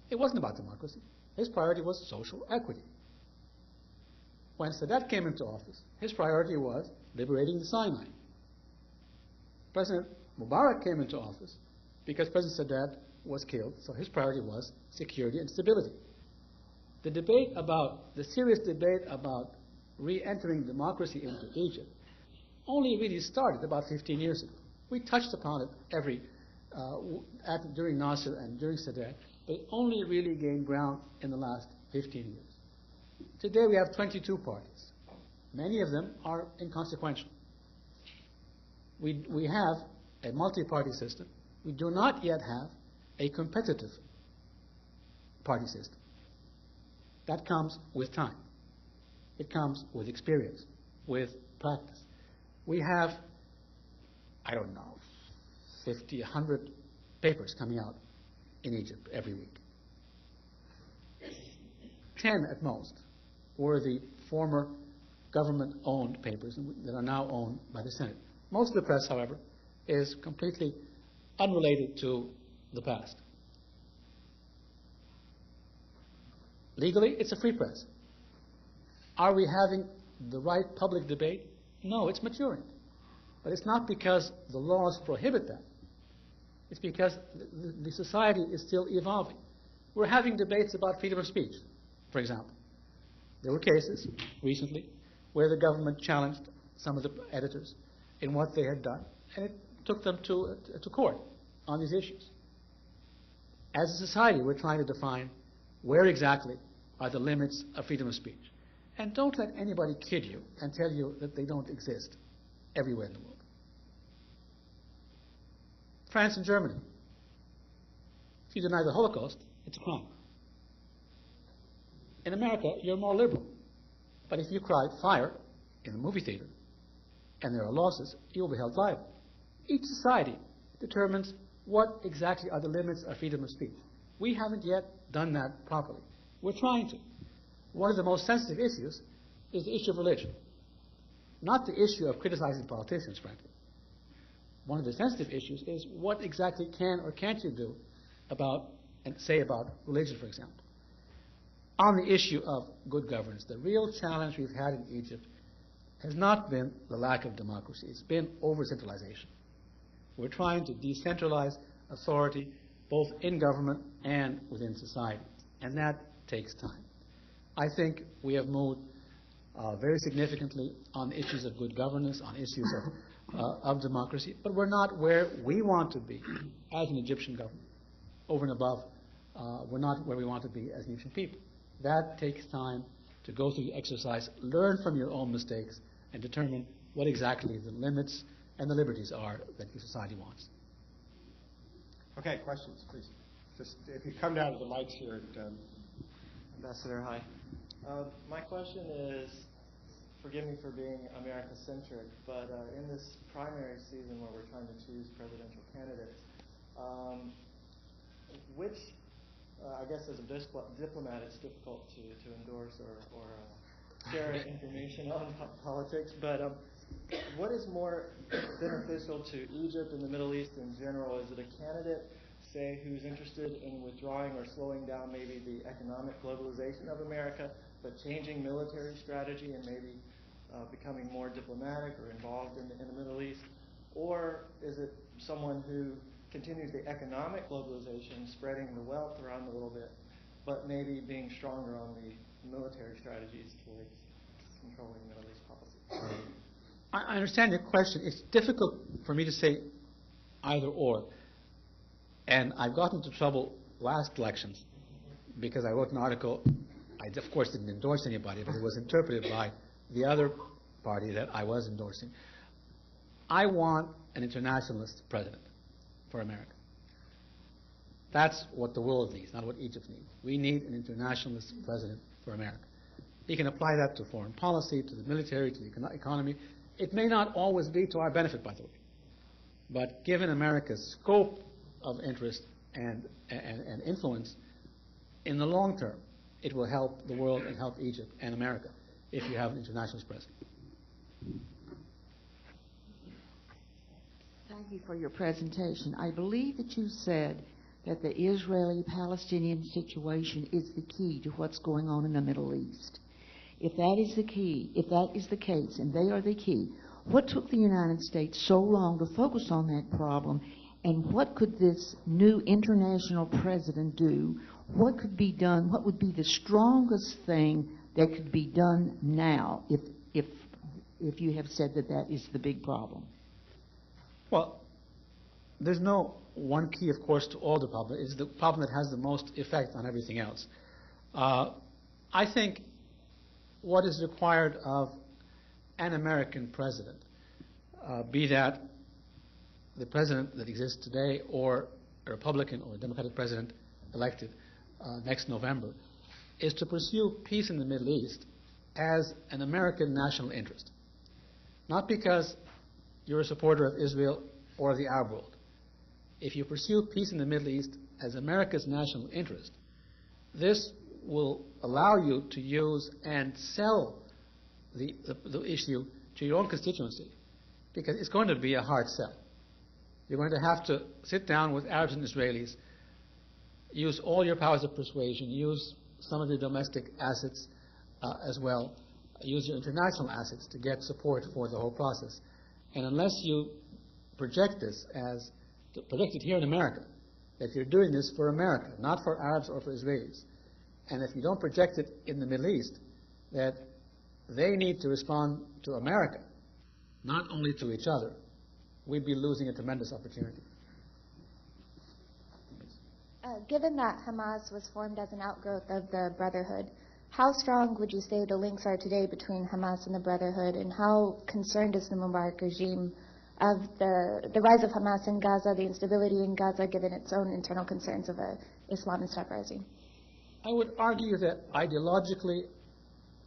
It wasn't about democracy. His priority was social equity. When Sadat came into office, his priority was liberating the Sinai. President Mubarak came into office because President Sadat was killed, so his priority was security and stability. The serious debate about re-entering democracy into Egypt only really started about 15 years ago. We touched upon it during Nasser and during Sadat, but it only really gained ground in the last 15 years. Today we have 22 parties. Many of them are inconsequential. We have a multi-party system. We do not yet have a competitive party system. That comes with time. It comes with experience, with practice. We have, 50, 100 papers coming out in Egypt every week. 10 at most were the former government-owned papers that are now owned by the Senate. Most of the press, however, is completely unrelated to the past. Legally, it's a free press. Are we having the right public debate? No, it's maturing. But it's not because the laws prohibit that. It's because the society is still evolving. We're having debates about freedom of speech, for example. There were cases recently where the government challenged some of the editors in what they had done, and it took them to court on these issues. As a society, we're trying to define where exactly are the limits of freedom of speech. And don't let anybody kid you and tell you that they don't exist everywhere in the world. France and Germany. If you deny the Holocaust, it's a crime. In America, you're more liberal. But if you cry fire in a movie theater and there are losses, you'll be held liable. Each society determines what exactly are the limits of freedom of speech. We haven't yet done that properly. We're trying to. One of the most sensitive issues is the issue of religion, not the issue of criticizing politicians, frankly. One of the sensitive issues is what exactly can or can't you do about, and say about religion, for example. On the issue of good governance, the real challenge we've had in Egypt has not been the lack of democracy. It's been over-centralization. We're trying to decentralize authority both in government and within society, and that takes time. I think we have moved very significantly on issues of good governance, on issues of democracy, but we're not where we want to be as an Egyptian government. Over and above, we're not where we want to be as an Egyptian people. That takes time to go through the exercise, learn from your own mistakes, and determine what exactly the limits and the liberties are that your society wants. Okay, questions, please. Just if you come down to the mics here. Ambassador, hi. My question is, forgive me for being America-centric, but in this primary season where we're trying to choose presidential candidates, which, I guess as a diplomat, it's difficult to endorse or share information on politics, but what is more beneficial to Egypt and the Middle East in general? Is it a candidate, say, who's interested in withdrawing or slowing down maybe the economic globalization of America, but changing military strategy and maybe becoming more diplomatic or involved in the Middle East? Or is it someone who continues the economic globalization, spreading the wealth around a little bit, but maybe being stronger on the military strategies towards controlling Middle East policy? I understand your question. It's difficult for me to say either or. And I've gotten into trouble last elections because I wrote an article. I, of course, didn't endorse anybody, but it was interpreted by the other party that I was endorsing. I want an internationalist president for America. That's what the world needs, not what Egypt needs. We need an internationalist president for America. He can apply that to foreign policy, to the military, to the economy. It may not always be to our benefit, by the way. But given America's scope of interest and influence, in the long term, it will help the world and help Egypt and America if you have an internationalist president. Thank you for your presentation. I believe that you said that the Israeli-Palestinian situation is the key to what's going on in the Middle East. If that is the key, if that is the case, and they are the key, what took the United States so long to focus on that problem, and what could this new international president do? What could be done? What would be the strongest thing that could be done now if you have said that that is the big problem? Well, there's no one key, of course, to all the problem. It's the problem that has the most effect on everything else. I think what is required of an American president, be that the president that exists today or a Republican or a Democratic president elected next November, is to pursue peace in the Middle East as an American national interest. Not because you're a supporter of Israel or the Arab world. If you pursue peace in the Middle East as America's national interest, this will allow you to use and sell the issue to your own constituency, because it's going to be a hard sell. You're going to have to sit down with Arabs and Israelis, use all your powers of persuasion, use some of your domestic assets as well, use your international assets to get support for the whole process. And unless you project this as projected here in America, that you're doing this for America, not for Arabs or for Israelis, and if you don't project it in the Middle East, that they need to respond to America, not only to each other, we'd be losing a tremendous opportunity. Given that Hamas was formed as an outgrowth of the Brotherhood, how strong would you say the links are today between Hamas and the Brotherhood, and how concerned is the Mubarak regime of the rise of Hamas in Gaza, the instability in Gaza, given its own internal concerns of an Islamist uprising? I would argue that ideologically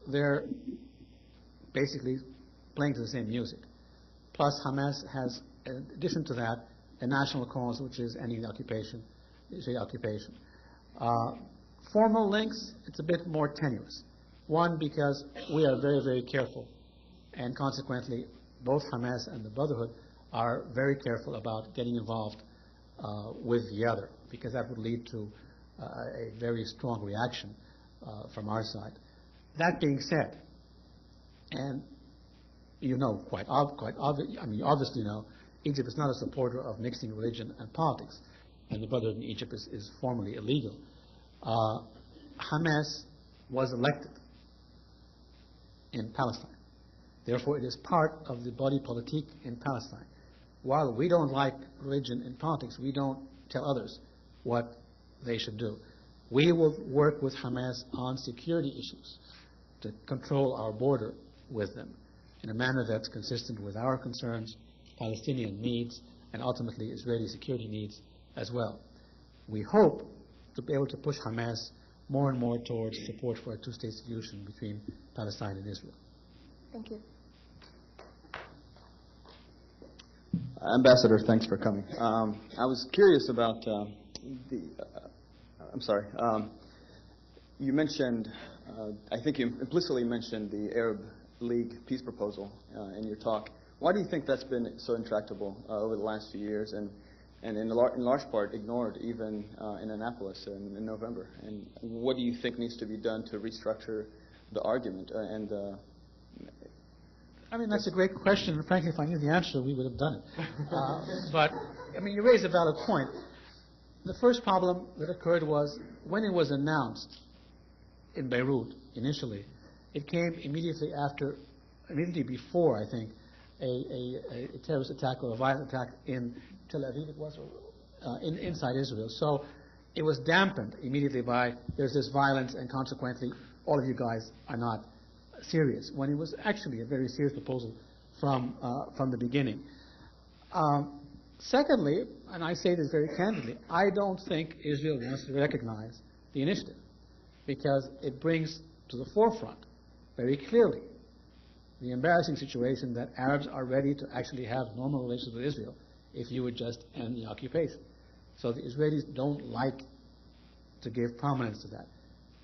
they're basically playing to the same music. Plus Hamas has, in addition to that, a national cause, which is ending the occupation, Israeli occupation. Formal links, it's a bit more tenuous. One, because we are very, very careful, and consequently, both Hamas and the Brotherhood are very careful about getting involved with the other, because that would lead to a very strong reaction from our side. That being said, and you know you obviously know, Egypt is not a supporter of mixing religion and politics, and the Brotherhood in Egypt is formally illegal. Hamas was elected in Palestine. Therefore, it is part of the body politique in Palestine. While we don't like religion and politics, we don't tell others what they should do. We will work with Hamas on security issues to control our border with them in a manner that's consistent with our concerns, Palestinian needs, and ultimately Israeli security needs as well. We hope to be able to push Hamas more and more towards support for a two-state solution between Palestine and Israel. Thank you. Ambassador, thanks for coming. I was curious about you mentioned, I think you implicitly mentioned the Arab League peace proposal in your talk. Why do you think that's been so intractable over the last few years and in large part ignored even in Annapolis in November? And what do you think needs to be done to restructure the argument? I mean, that's a great question, and frankly, if I knew the answer, we would have done it. But, I mean, you raise a valid point. The first problem that occurred was when it was announced in Beirut initially, it came immediately before, I think, a terrorist attack or a violent attack in Tel Aviv, it was, inside Israel. So it was dampened immediately by there's this violence and consequently all of you guys are not serious, when it was actually a very serious proposal from the beginning. Secondly, and I say this very candidly, I don't think Israel wants to recognize the initiative because it brings to the forefront very clearly the embarrassing situation that Arabs are ready to actually have normal relations with Israel if you would just end the occupation. So the Israelis don't like to give prominence to that.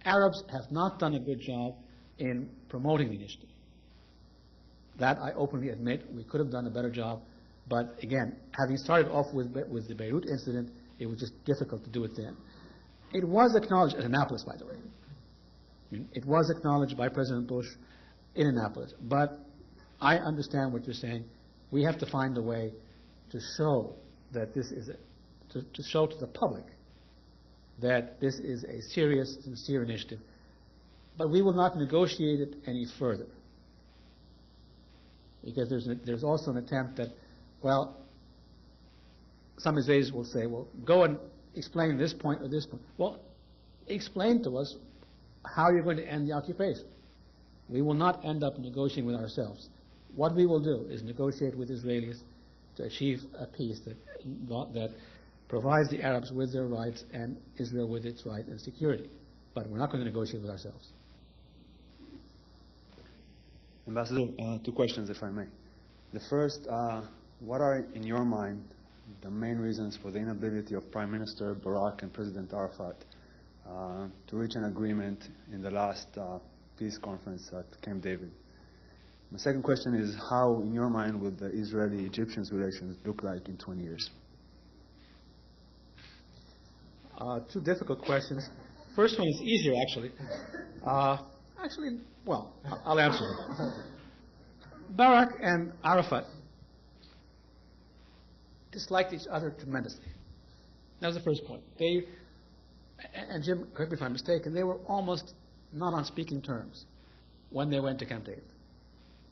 Arabs have not done a good job in promoting the initiative. That I openly admit, we could have done a better job, but again, having started off with the Beirut incident, it was just difficult to do it then. It was acknowledged at Annapolis, by the way. I mean, it was acknowledged by President Bush in Annapolis, but I understand what you're saying. We have to find a way to show that this is to show to the public that this is a serious, sincere initiative. But we will not negotiate it any further. Because there's also an attempt that, well, some Israelis will say, well, go and explain this point or this point. Well, explain to us how you're going to end the occupation. We will not end up negotiating with ourselves. What we will do is negotiate with Israelis to achieve a peace that provides the Arabs with their rights and Israel with its right and security. But we're not going to negotiate with ourselves. Ambassador, two questions, if I may. The first, what are, in your mind, the main reasons for the inability of Prime Minister Barak and President Arafat to reach an agreement in the last peace conference at Camp David? My second question is, how, in your mind, would the Israeli-Egyptian relations look like in 20 years? Two difficult questions. First one is easier, actually. Well, I'll answer it. Barak and Arafat disliked each other tremendously. That was the first point. And Jim, correct me if I'm mistaken, they were almost not on speaking terms when they went to Camp David.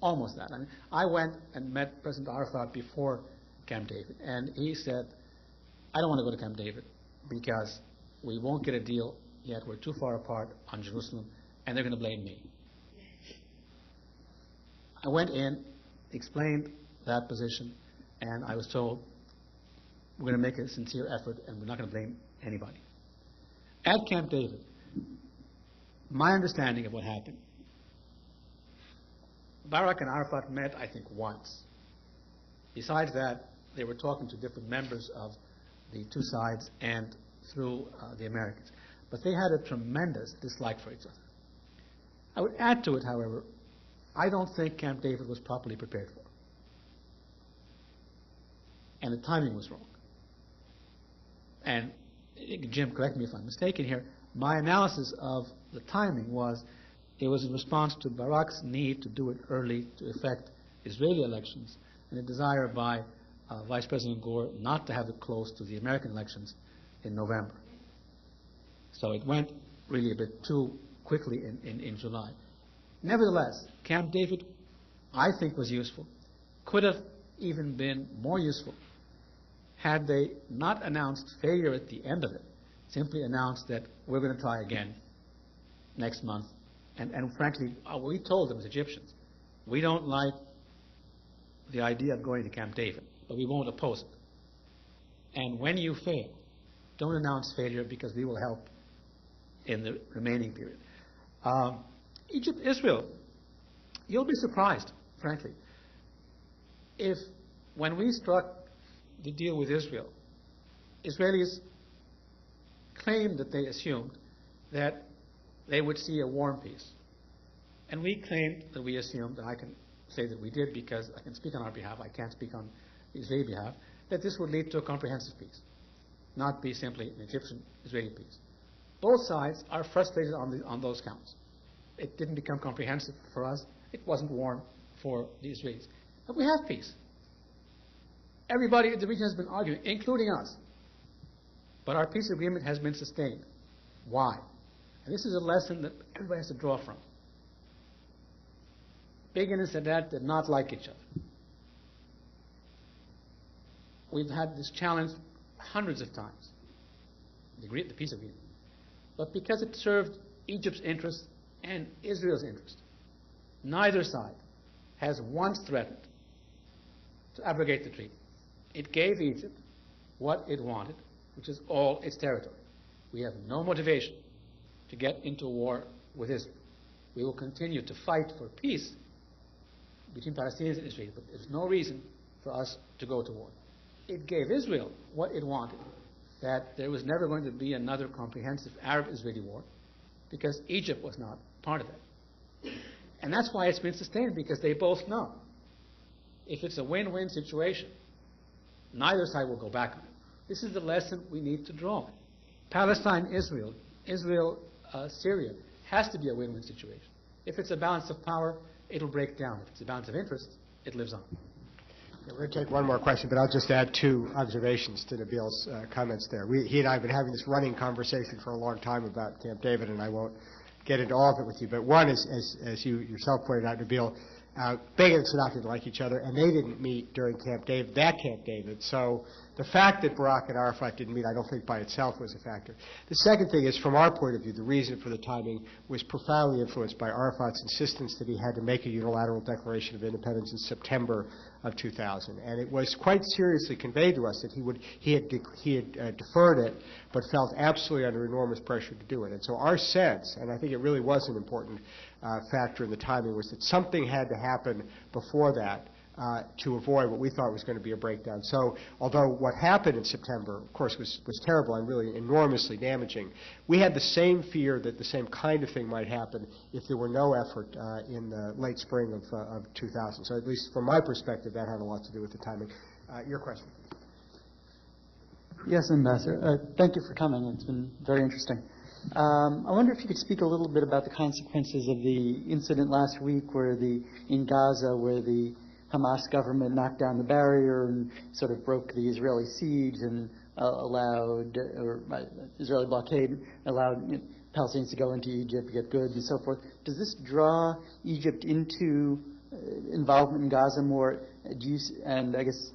Almost that. I mean, I went and met President Arafat before Camp David, and he said, I don't want to go to Camp David because we won't get a deal yet. We're too far apart on Jerusalem, and they're going to blame me. I went in, explained that position, and I was told, we're going to make a sincere effort, and we're not going to blame anybody. At Camp David, my understanding of what happened, Barak and Arafat met, I think, once. Besides that, they were talking to different members of the two sides and through the Americans. but they had a tremendous dislike for each other. I would add to it, however, I don't think Camp David was properly prepared for. And the timing was wrong. And Jim, correct me if I'm mistaken here, my analysis of the timing was it was in response to Barak's need to do it early to effect Israeli elections and a desire by Vice President Gore not to have it close to the American elections in November. So it went really a bit too quickly in July. Nevertheless, Camp David, I think, was useful. Could have even been more useful had they not announced failure at the end of it, simply announced that we're going to try again next month. And frankly, we told them as Egyptians, we don't like the idea of going to Camp David, but we won't oppose it. And when you fail, don't announce failure because we will help in the remaining period. Egypt, Israel, you'll be surprised, frankly, if when we struck the deal with Israel, Israelis claimed that they assumed that they would see a warm peace. And we claimed that we assumed, and I can say that we did because I can speak on our behalf, I can't speak on the Israeli behalf, that this would lead to a comprehensive peace, not be simply an Egyptian-Israeli peace. Both sides are frustrated on those counts. It didn't become comprehensive for us. It wasn't warm for the Israelis. But we have peace. Everybody in the region has been arguing, including us. But our peace agreement has been sustained. Why? And this is a lesson that everybody has to draw from. Begin and Sadat did not like each other. We've had this challenge hundreds of times, the peace agreement. But because it served Egypt's interest and Israel's interest, neither side has once threatened to abrogate the treaty. It gave Egypt what it wanted, which is all its territory. We have no motivation to get into war with Israel. We will continue to fight for peace between Palestinians and Israel, but there's no reason for us to go to war. It gave Israel what it wanted, that there was never going to be another comprehensive Arab-Israeli war, because Egypt was not part of it. And that's why it's been sustained, because they both know if it's a win-win situation, neither side will go back on it. This is the lesson we need to draw. Palestine, Israel, Syria has to be a win-win situation. If it's a balance of power, it'll break down. If it's a balance of interest, it lives on. We're going to take one more question, but I'll just add two observations to Nabil's comments there. He and I have been having this running conversation for a long time about Camp David, and I won't get into all of it with you. But one is, as you yourself pointed out, Nabil, Begin and Sadat didn't like each other, and they didn't meet during Camp David, Camp David. So the fact that Barak and Arafat didn't meet, I don't think by itself was a factor. The second thing is, from our point of view, the reason for the timing was profoundly influenced by Arafat's insistence that he had to make a unilateral declaration of independence in September of 2000. And it was quite seriously conveyed to us that he had deferred it, but felt absolutely under enormous pressure to do it. And so our sense, and I think it really was an important factor in the timing, was that something had to happen before that to avoid what we thought was going to be a breakdown. So although what happened in September, of course, was terrible and really enormously damaging, we had the same fear that the same kind of thing might happen if there were no effort in the late spring of 2000. So at least from my perspective, that had a lot to do with the timing. Your question. Yes, Ambassador. Thank you for coming. It's been very interesting. I wonder if you could speak a little bit about the consequences of the incident last week in Gaza where the Hamas government knocked down the barrier and sort of broke the Israeli siege and Israeli blockade, allowed Palestinians to go into Egypt, get goods and so forth. Does this draw Egypt into involvement in Gaza more? And I guess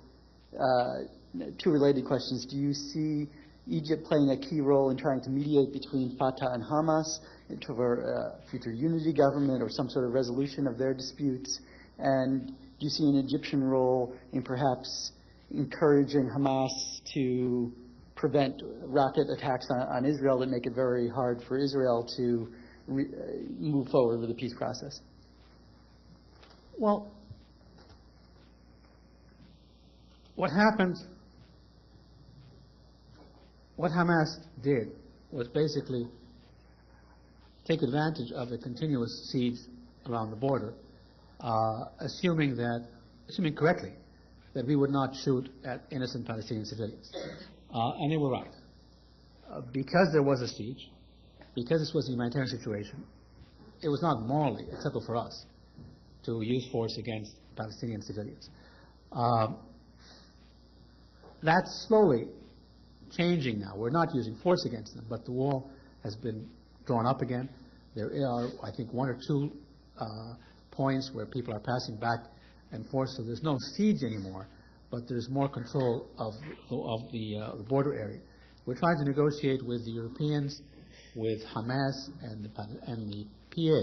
two related questions. Do you see Egypt playing a key role in trying to mediate between Fatah and Hamas for a future unity government or some sort of resolution of their disputes? And do you see an Egyptian role in perhaps encouraging Hamas to prevent rocket attacks on Israel that make it very hard for Israel to move forward with the peace process? Well, what Hamas did was basically take advantage of a continuous siege around the border, assuming correctly that we would not shoot at innocent Palestinian civilians. And they were right. Because there was a siege, because this was a humanitarian situation, it was not morally acceptable for us to use force against Palestinian civilians. That's slowly changing now. We're not using force against them, but the wall has been drawn up again. There are, I think, one or two points where people are passing back and forth, so there's no siege anymore, but there's more control of the border area. We're trying to negotiate with the Europeans, with Hamas and the PA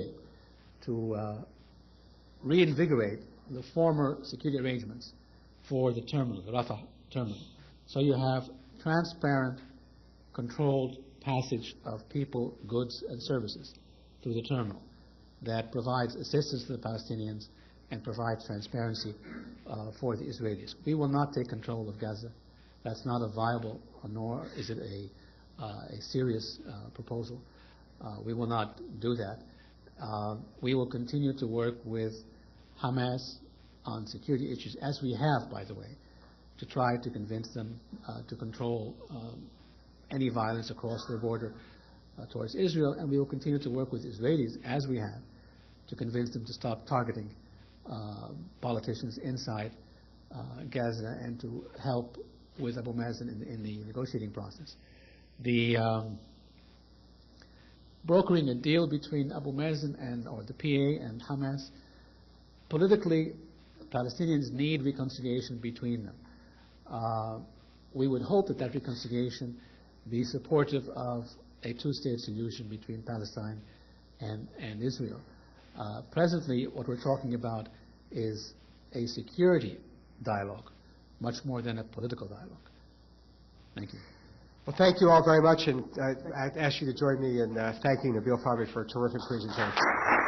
to reinvigorate the former security arrangements for the terminal, the Rafah terminal. So you have transparent, controlled passage of people, goods, and services through the terminal that provides assistance to the Palestinians and provides transparency for the Israelis. We will not take control of Gaza. That's not a viable, nor is it a serious proposal. We will not do that. We will continue to work with Hamas on security issues, as we have, by the way, to try to convince them to control any violence across their border towards Israel, and we will continue to work with Israelis, as we have, to convince them to stop targeting politicians inside Gaza and to help with Abu Mazen in the negotiating process. The brokering a deal between Abu Mazen or the PA and Hamas, politically, Palestinians need reconciliation between them. We would hope that that reconciliation be supportive of a two-state solution between Palestine and Israel. Presently, what we're talking about is a security dialogue, much more than a political dialogue. Thank you. Well, thank you all very much, and I ask you to join me in thanking Nabil Fahmy for a terrific presentation.